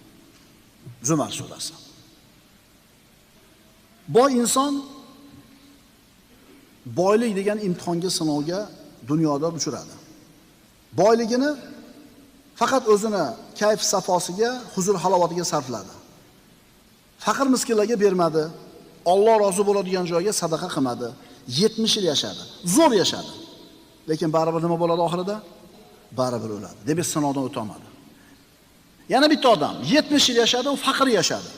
Zumar surasi. Boy inson boylik degan imtihonga, sinovga dunyoda uchradi. Boyligini faqat o'zini kayf safosiga, huzur halovatiga sarfladi. Faqir miskinlarga bermadi. Alloh rozi bo'ladigan joyga sadaqa qilmadi. 70 yil yashadi. Zo'r yashadi. Lekin baribir nima bo'ladi oxirida? Baribir o'ladi. Demak, sinovdan o'ta olmadi. Yana bitta odam 70 yil yashadi, u faqir yashadi.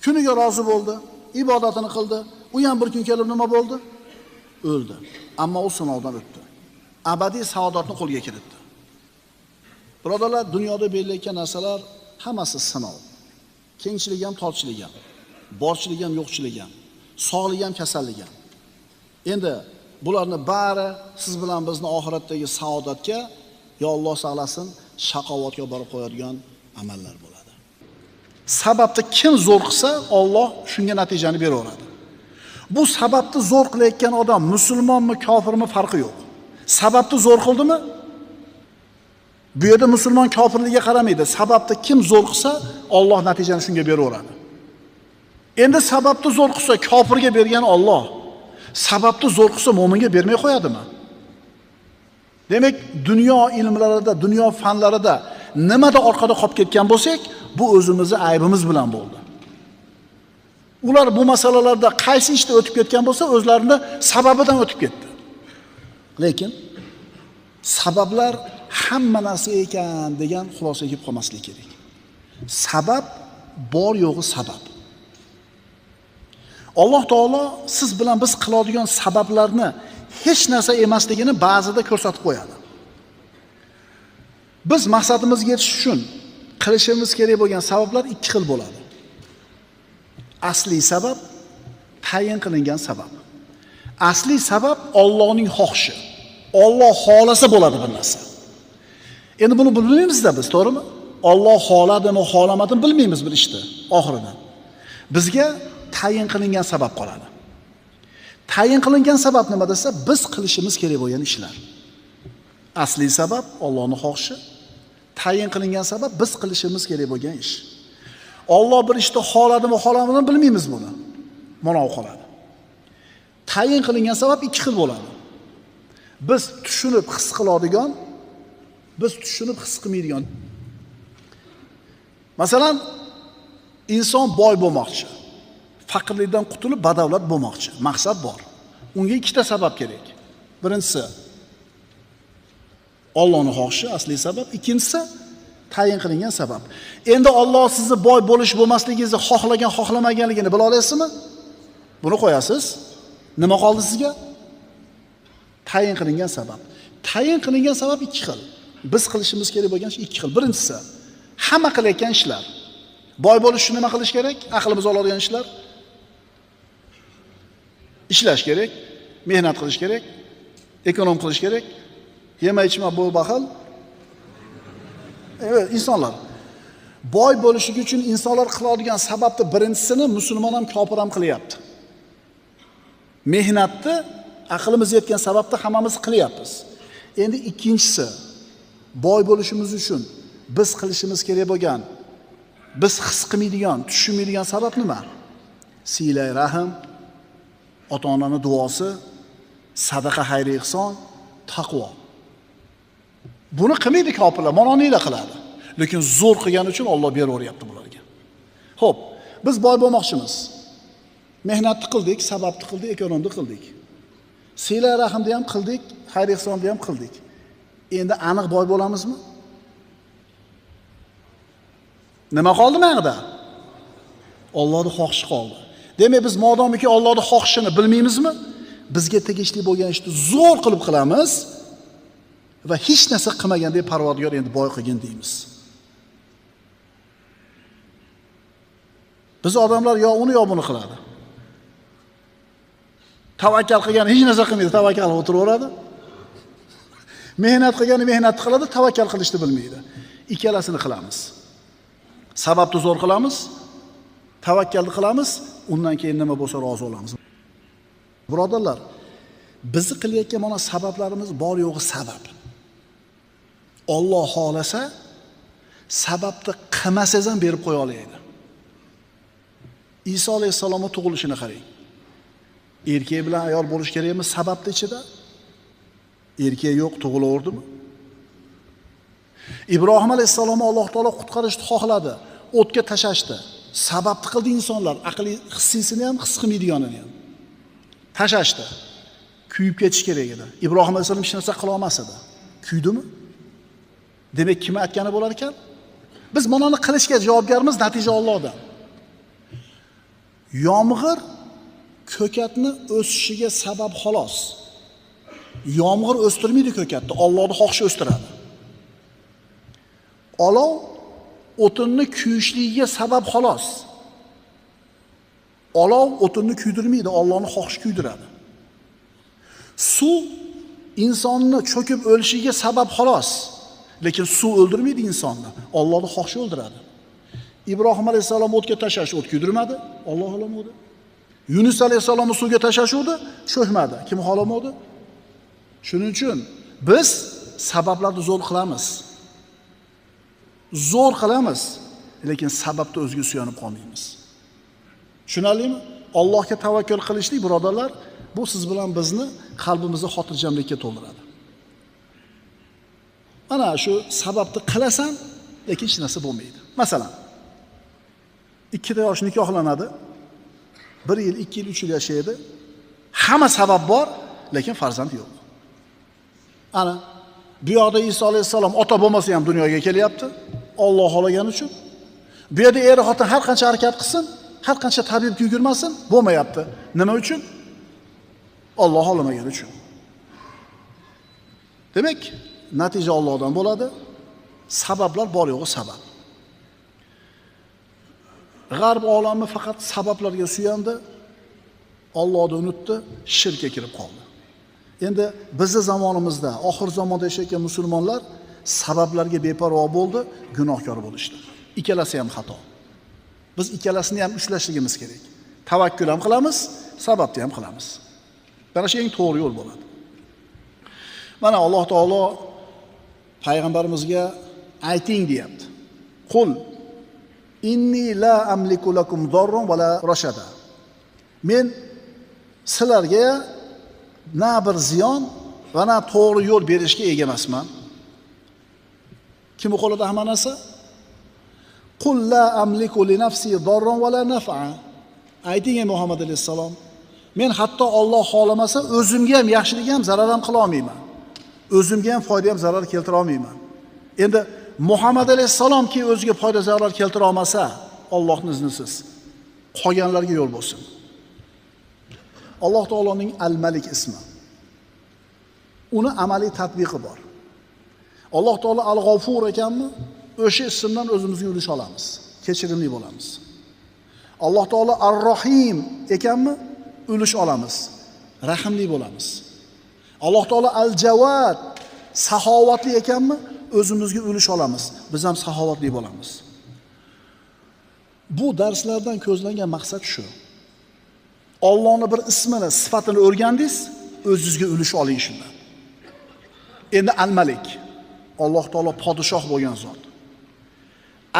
Kuniga rozi bo'ldi, ibodatini qildi. U ham bir kun kelib nima bo'ldi? O'ldi. Ammo u sinovdan o'tdi. Abadiy saodatni qo'lga kiritdi. Birodarlar, dunyoda berilayotgan narsalar hammasi sinov. Kengchilik ham, torchilik ham, borchilik ham, yo'qchilik ham, sog'lik ham, kasallik ham. Endi bularni bari siz bilan bizni oxiratdagi saodatga, yo Alloh saqlasin, shaqovatga borib qo'yadigan amallar bo'ladi. Sababni kim zo'r qilsa, Alloh shunga natijani beraveradi. Bu sababni zo'r qilayotgan odam musulmonmi, kofirmi farqi yo'q. Sababni zo'r qildimi? Bu yerda musulmon kofirligiga qaramaydi. Sababni kim zo'r qilsa, Alloh natijani shunga beraveradi. Endi sababni zo'r qilsa, kofirga bergan Alloh, sababni zo'r qilsa mo'minga bermay qo'yadimi? Demak, dunyo ilmlarida, dunyo fanlarida nimada orqada qolib ketgan bo'lsak, bu o'zimizning aybimiz bilan bo'ldi. Ular bu masalalarda qaysi ishda o'tib ketgan bo'lsa, o'zlarining sababidan o'tib ketdi. Lekin sabablar hamma narsa ekan degan xulosaga kelib qolmaslik kerak. Sabab bor yo'g'i sabab. Alloh taolo siz bilan biz qiladigan sabablarni hech narsa emasligini ba'zida ko'rsatib qo'yadi. Biz maqsadimizga yetish uchun qilishimiz kerak bo'lgan sabablar ikki xil bo'ladi. Asli sabab, tayin qilingan sabab. Asli sabab Allohning xohishi. Alloh xolasa bo'ladi bir narsa. Endi buni bilmaymiz-da biz, to'g'rimi? Alloh xoladimi, xolamadimi bilmaymiz bir ishni oxirida. Bizga tayin qilingan sabab qoladi. Tayin qilingan sabab nima desa, biz qilishimiz kerak bo'lgan ishlar. Asli sabab Allohning xohishi, tayin qilingan sabab biz qilishimiz kerak bo'lgan ish. Alloh bir ishni xoladimi, xolamadimi bilmaymiz buni. Mana u qoladi. Tayin qilingan sabab ikki xil bo'ladi. Biz tushunib his qiladigan, biz tushunib his qilmaydigan. Masalan, inson boy bo'lmoqchi. Faqirlikdan qutulib badavlat bo'lmoqchi. Maqsad bor. Unga ikkita sabab kerak. Birinchisi Allohning xohishi, asli sabab, ikkinchisi tayin qilingan sabab. Endi Alloh sizni boy bo'lish bo'lmasligingizni xohlagan, xohlamaganligini bila olasizmi? Buni qo'yasiz. Nima qoldi sizga? Tayin qilingan sabab. Tayin qilingan sabab ikki xil. Biz qilishimiz kerak bo'lgan ish ikki xil. Birinchisi, hamma qilayotgan ishlar. Boy bo'lish uchun nima qilish kerak? Aqlimiz oladigan ishlar. Ishlash kerak, mehnat qilish kerak, ekonom qilish kerak. Yemay ichma bo'l baxil. Evet, insonlar boy bo'lishligi uchun insonlar qiladigan sababni birinchisini musulmon ham kofir ham qilyapti. Mehnatni aqlimiz yetgan sababda hammamiz qilyapmiz. Endi ikkinchisi, boy bo'lishimiz uchun biz qilishimiz kerak bo'lgan biz his qilmaydigan, tushunmaydigan sabab nima? Silay rahim, ota-onaning duosi, sadaqa, xayr ehson, taqvo. Buni qilmaydi kofirlar, mononiylar qiladi. Lekin zo'r qilgani uchun Alloh beraveryapti bularga. Xo'p, biz boy bo'lmoqchimiz. Mehnatni qildik, sababni qildik, ekonomni qildik. Silay rahimni ham qildik, xayr ehsonni ham qildik. Endi aniq boy bo'lamizmi? Nima qoldi mangda? Allohning xohishi qoldi. Demak, biz modomiki Allohning xohishini bilmaymizmi? Bizga tegishli bo'lgan ishni zo'r qilib qilamiz va hech narsa qilmaganda Parvardigor endi boy qilgin deymiz. Biz odamlar yo uni yo buni qiladi. Tavakkal qilgani hech narsa qilmaydi, tavakkal qilib o'tiraveradi. Mehnat qilgani mehnat qiladi, tavakkal qilishni bilmaydi. Ikkalasini qilamiz. Sababni zo'r qilamiz, tavakkalni qilamiz, undan keyin nima bo'lsa rozi bo'lamiz. Birodarlar, bizni qilayotgan mana sabablarimiz bor yo'g'i sabab. Alloh xolasa sababni qilmasangiz ham berib qo'ya oladi. Iso alayhisolamning tug'ilishini qarang. Erkak bilan ayol bo'lish kerakmi sababni ichida? Erkak yo'q, tug'ilaverdimi? Ibrohim alayhisolamni Alloh taolo qutqarishni xohladi, o'tga tashashdi. Sababni qildi insonlar, aqli hissisini ham, his qilmaydiganini ham. Tashashdi. Kuyib ketish kerak edi. Ibrohim alayhisolam hech narsa qila olmas edi. Kuydimi? Demak, kim aytgani bo'lar ekan? Biz bunani qilishga javobgarmiz, natija Allohdan. Yomg'ir ko'katni o'sishiga sabab xolos. Yomg'ir o'stirmaydi ko'katni, Allohning xohishi o'stiradi. Olov o'tinni kuyishligiga sabab xolos. Olov o'tinni kuydirmaydi, Allohning xohishi kuydiradi. Suv insonni cho'kib o'lishiga sabab xolos. Lekin suv o'ldirmaydi insonni, Allohning xohishi o'ldiradi. Ibrohim alayhisalom o'tga tashlash, o't kuydirmadi, Alloh xohlamadi. Yunus alayhisalomni suvga tashlashuvdi, cho'kmadi. Kim xohlamadi? Shuning uchun biz sabablarni zo'r qilamiz. Zo'r qilamiz, lekin sababga o'zga suyanib qolmaymiz. Tushunarlimi? Allohga tavakkul qilishlik, birodarlar, bu siz bilan bizni qalbimizni xotirjamlikka to'ldiradi. Mana shu sababni qilasan, lekin hech narsa bo'lmaydi. Masalan, 2 yosh nikohlanadi, 1 yil, 2 yil, 3 yil yashaydi. Hamma sabab bor, lekin farzand yo'q. Ana bu yoqda Iso alayhisalom ota bo'lmasa ham dunyoga kelyapti, Alloh xohlagani uchun. Bu yerda er xotin har qancha harakat qilsin, har qancha tabibga yugurmasin, bo'lmayapti. Nima uchun? Alloh xohlamagani uchun. Demak, natija Allohdan bo'ladi. Sabablar bor yo'g'i sabab. G'arb olami faqat sabablarga suyandi, Allohni unutdi, shirkka kirib qoldi. Endi bizning zamonimizda, oxir zamonda yashayotgan musulmonlar sabablarga beparvo bo'ldi, gunohkor bo'lishdi. Ikkalasi ham xato. Biz ikkalasini ham ushlashligimiz kerak. Tavakkul ham qilamiz, sababni ham qilamiz. Mana shu eng to'g'ri yo'l bo'ladi. Mana Alloh taolo payg'ambarimizga ayting deyapti. Qul inni la amliku lakum darron va la rashada. Men sizlarga na bir ziyon va na to'g'ri yo'l berishga ega emasman. Kim qo'lida hamma narsa? Qul la amliku li nafsi darron va la naf'a. Ayting ey Muhammad alayhisalom, men hatto Alloh xohlamasa o'zimga ham yaxshilik ham zarar ham qila olmayman. O'zimga ham foyda ham zarar keltira olmayman. Endi Muhammad alayhisalomki o'ziga foyda zarar keltira olmasa, Allohning iznisiz qolganlarga yo'l bo'lsin. Alloh taoloning Al-Malik ismi. Uni amaliy tatbiqi bor. Alloh taolo Al-G'afur ekanmi? O'sha ismdan o'zimizga ulush olamiz, kechirimli bo'lamiz. Alloh taolo Ar-Rohim ekanmi? Ulush olamiz, rahimli bo'lamiz. Alloh taolo Al-Jawad, saxovatli ekanmi? O'zimizga ulush olamiz, biz ham saxovatli bo'lamiz. Bu darslardan ko'zlangan maqsad shu. Allohning bir ismini, sifatini o'rgandingiz, o'zingizga ulush oling shundan. Endi Al-Malik, Alloh taolo podshoh bo'lgan zot.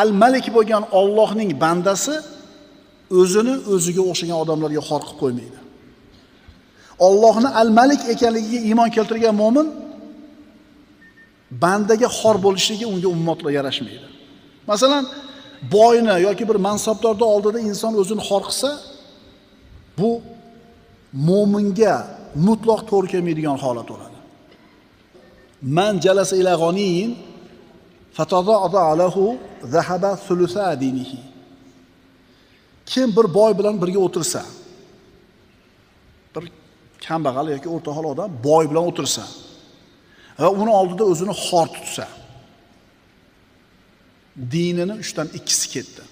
Al-Malik bo'lgan Allohning bandasi o'zini o'ziga o'xshagan odamlarga xor qilib qo'ymaydi. Allohni Al-Malik ekanligiga iymon keltirgan mu'min bandaga xor bo'lishligi unga umuman yarashmaydi. Masalan, boyni yoki bir mansabdorning oldida inson o'zini xor qilsa, bu mu'minga mutlaq to'g'ri kelmaydigan holat bo'ladi. Man jalasa ila g'aniyin fatada'ada alahu zahaba thulutha dinihi. Kim bir boy bilan birga o'tirsa, bir kambag'al yoki o'rtahol odam boy bilan o'tirsa va uni oldida o'zini xor tutsa, dinini 3dan 2si ketdi.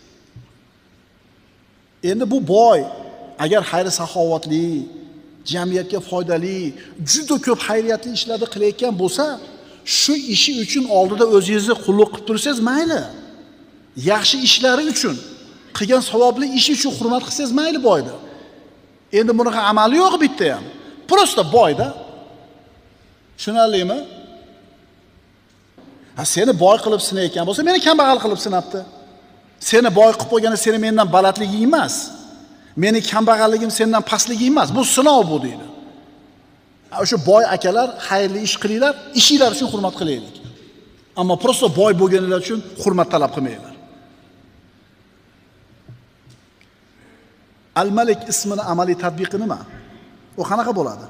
Endi bu boy agar xayr saxovatli, jamiyatga foydali, juda ko'p xayriyatli ishlarni qilayotgan bo'lsa, shu ishi uchun oldida o'zingizni qulluq qilib tursangiz mayli. Yaxshi ishlari uchun, qilgan savobli ishi uchun hurmat qilsangiz mayli boyda. Endi bunaqa amali yo'q bitta ham. Prosta boyda. Tushunarlimi? Seni boy qilib sinayotgan bo'lsa, meni kambag'al qilib sinabdi. Seni boy qilib qo'ygani seni mendan balandliging emas. Meni kambag'alligim sendan pastliging emas. Bu sinov bu deydi. O'sha boy akalar xayrli ish qilinglar, ishinglar uchun hurmat qilaylik. Ammo prosta boy bo'lganinglar uchun hurmat talab qilmanglar. Al-Malik ismini amaliy tatbiqi nima? U qanaqa bo'ladi?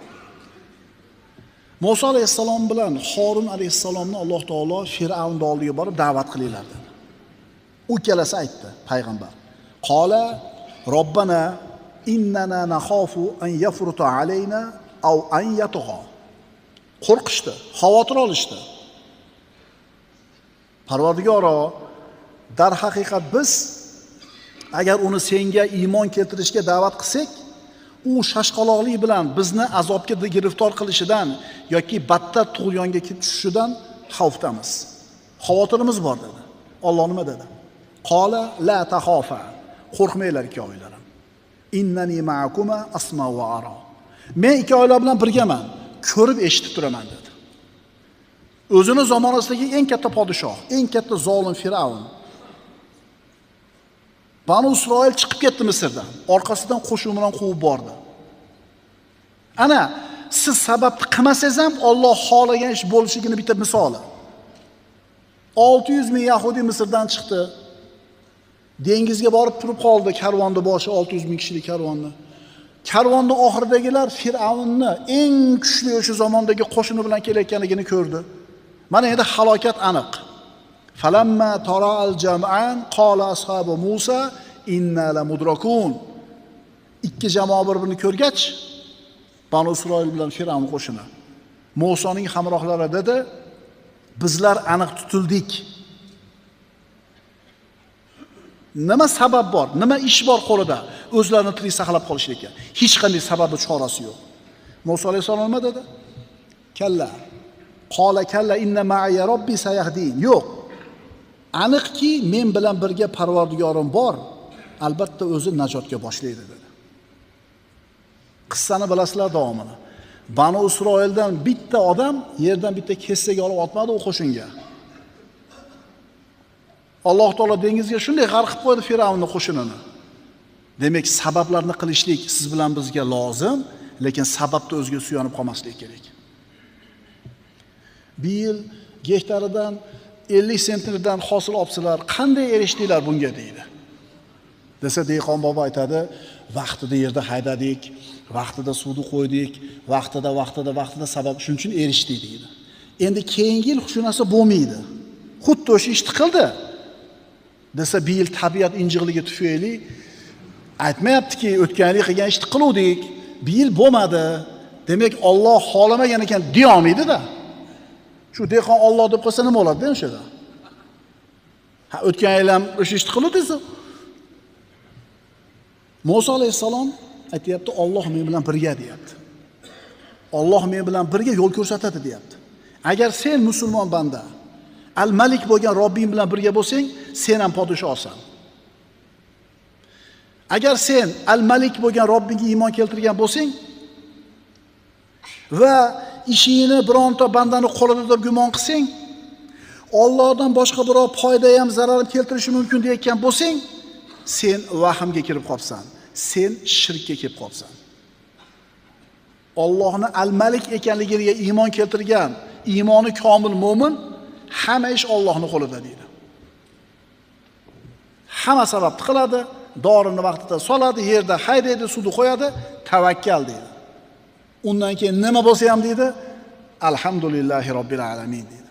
Musa alayhissalom bilan Harun alayhissalomni Alloh taolo Fir'avnning oldiga borib da'vat qilinglar dedi. U kelasa aytdi payg'ambar. Qola Robbana innana nakhafu an yafruta alayna aw an yatgha. Qo'rqishdi, xavotir olishdi. Parvardigoro, dar haqiqat biz agar uni senga iymon keltirishga da'vat qilsak, u shashqaloqlik bilan bizni azobga giriftor qilishidan yoki battar tug'yonga tushishidan xavfdamiz. Xavotirimiz bor dedi. Alloh nima dedi? Qola la taxofa. Qo'rqmanglar ikkovinglarim. Innani ma'akuma asma va ara. Men ikkovinglar bilan birgaman, ko'rib eshitib turaman dedi. O'zini zamonasidagi eng katta podshoh, eng katta zolim Fir'avn. Banu Isroil chiqib ketdi Misrdan. Orqasidan qo'shin bilan quvib bordi. Ana, siz sababni qilmasangiz ham Alloh xohlagan ish bo'lishligini bitta misoli. 600 ming yahudi Misrdan chiqdi. Dengizga borib turib qoldi karvonda boshi 600 ming kishilik karvonni. Karvonning oxiridagilar Fir'avnni eng kuchli o'sha zamondagi qo'shini bilan kelayotganligini ko'rdi. Mana endi halokat aniq. Falamma tara'al jam'an qala ashabu Musa inna la mudrakun. Ikki jamoa bir-birini ko'rgach, Banu Isroil bilan Fir'avn qo'shini Musoning hamrohlari dedi, bizlar aniq tutildik. Nima sabab bor? Nima ish bor qo'lida? O'zlarini tirik saqlab qolishlikka. Hech qanday sababi chorasi yo'q. Musa alayhisalom nima dedi? Kalla. Qala kalla inna ma'iya robbi sayahdin. Yo'q. Aniqki men bilan birga Parvardigorim bor, albatta o'zi najotga boshlaydi dedi. Qissani bilasizlar davomini. Banu Isroildan bitta odam yerdan bitta kessaga olib otmadi u qo'shinga. Alloh taolo dengizga shunday g'arq qilib qo'ydi Fir'avnning qo'shinini. Demak, sabablarni qilishlik siz bilan bizga lozim, lekin sababni o'ziga suyanib qolmaslik kerak. Bir yil gektaridan 50 sentnerdan hosil olibsizlar, qanday erishdinglar bunga deydi. Desa dehqon bobo aytadi, vaqtida yerda haydadik, vaqtida suvni qo'ydik, vaqtida sabab shuning uchun erishdik deydi. Endi keyingi yil shu narsa bo'lmaydi. Xuddi o'sha ishni qildi. Desa bir yil tabiat injiqligi tufayli aytmayaptiki, o'tgan yil qilgan ishni qiluvdik, bir yil bo'lmadi. Demak, Alloh xohlamagan ekan deya olmaydi-da. Shu dehqon Alloh deb qo'ysa nima bo'ladi o'shada? Ha, o'tgan yil ham o'sha ishni qiluvdingiz. Musa alayhissalom aytayapti, Alloh men bilan birga deyapti. Alloh men bilan birga yo'l ko'rsatadi deyapti. Agar sen musulmon banda, Al-Malik bo'lgan Robbing bilan birga bo'lsang, sen ham podshohsan. Agar sen Al-Malik bo'lgan Robbingga iymon keltirgan bo'lsang va ishingni bironta bandani qo'lida deb gumon qilsang, Allohdan boshqa birov foyda ham zarar ham keltirishi mumkin deyotgan bo'lsang, sen vahmga kirib qolsan. Sen shirkka kelib qolsan. Allohni al-Malik ekanligiga iymon keltirgan, iymoni komil mo'min hamma ish Allohning qo'lida deydi. Hamma sababni qiladi, dorini vaqtida soladi, yerda haydaydi, suvni qo'yadi, tavakkal deydi. Undan keyin nima bo'lsa ham deydi, alhamdulillahi robbil alamin deydi.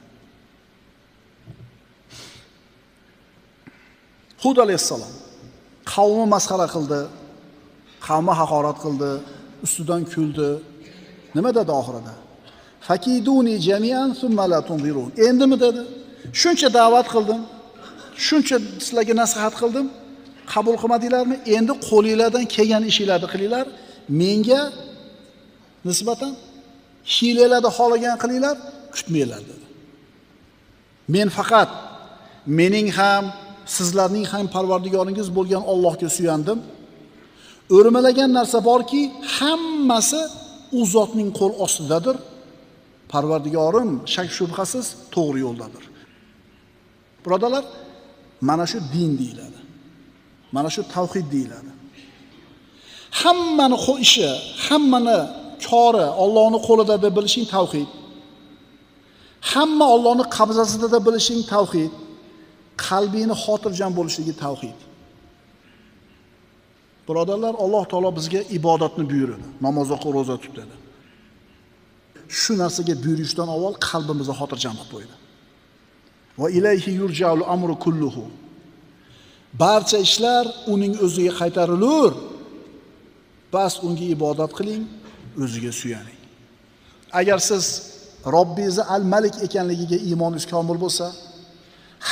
Hud alayhissalom qavmi masxara qildi, qavmi haqorat qildi, ustidan kuldi. Nima dedi oxirida? Fakiduni jami'an thumma la tunzirun. Endimi dedi? Shuncha da'vat qildim, shuncha sizlarga nasihat qildim, qabul qilmadinglarmi? Endi qo'lingizdan kelgan ishinglarni qilinglar, menga nisbatan hiylalarni xohlagan qilinglar, kutmanglar dedi. Men faqat mening ham sizlarning ham Parvardigoringiz bo'lgan Allohga suyandim. O'rmalagan narsa borki, hammasi u zotning qo'l ostidadir. Parvardigorim shak shubhasiz to'g'ri yo'ldadir. Birodarlar, mana shu din deyiladi. Mana shu tavhid deyiladi. Hammani ishi, hammani kori Allohning qo'lida deb bilishing tavhid. Hamma Allohning qabzasida deb bilishing tavhid. Qalbingni xotirjam bo'lishligi tavhid. Birodarlar, Alloh taolo bizga ibodatni buyurdi. Namoz o'qib, roza tut dedi. Shu narsaga buyurishdan avval qalbimizni xotirjam qilib qo'ydi. Va ilayhi yurja'ul amru kulluhu. Barcha ishlar uning o'ziga qaytarilur. Bas unga ibodat qiling, o'ziga suyaning. Agar siz Robbingizni al-Malik ekanligiga iymoningiz komil bo'lsa,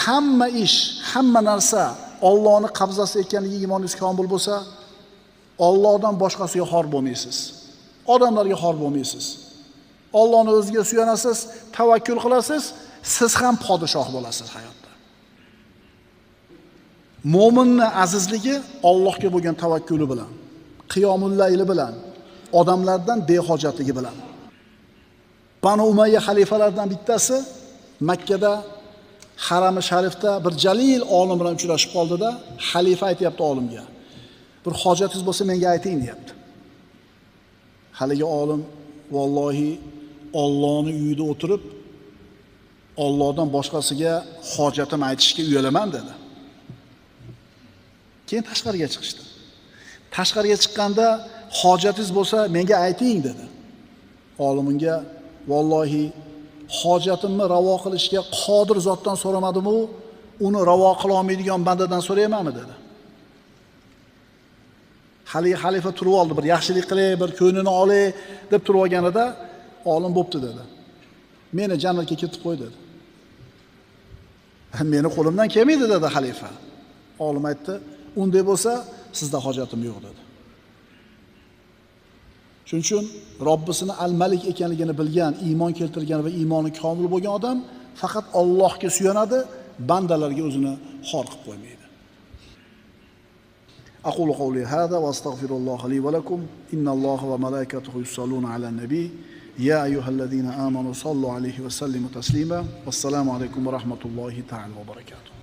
hamma ish, hamma narsa Allohning qabzasi ekanligiga iymoningiz komil bo'lsa, Allohdan boshqasiga xor bo'lmaysiz. Odamlarga xor bo'lmaysiz. Allohning o'ziga suyanasiz, tavakkul qilasiz, siz ham podshoh bo'lasiz hayotda. Mo'minning azizligi Allohga bo'lgan tavakkuli bilan, qiyomul layli bilan, odamlardan behojatligi bilan. Banu Umayya xalifalaridan bittasi Makkada Haram-i Sharifda bir jalil olim bilan uchrashib qoldida, xalifa aytayapti olimga. Bir hojatingiz bo'lsa menga ayting deyapti. Haligi olim vallohi Allohning uyida o'tirib Allohdan boshqasiga hojatim aytishga uyalaman dedi. Keyin tashqariga chiqishdi. Tashqariga chiqqanda hojatingiz bo'lsa menga ayting dedi. Olim unga vallohi hojatimni ravo qilishga qodir zotdan so'ramadim-u, uni ravo qila olmaydigan bandadan so'raymanmi dedi. Haligi xalifa turib oldi, bir yaxshilik qilay, bir ko'nglini olay deb turib olganida olim bo'pti dedi. Meni jannatga ketib qo'y dedi. Meni qo'limdan kelmaydi dedi xalifa. Olim aytdi, unday bo'lsa sizda hojatim yo'q dedi. Shuning uchun Robbisini al-Malik ekanligini bilgan, iymon keltirgan va iymoni komil bo'lgan odam faqat Allohga suyanadi, bandalarga o'zini xor qilib qo'ymaydi. Aqulu qawli hada va astagfirulloh li va lakum. Innalloha va malaikatahu yusalluna alan nabiy. Ya ayyuhallazina amanu sallu alayhi va sallimu taslima. Vassalomu alaykum va rahmatullohi ta'ala va barakatuh.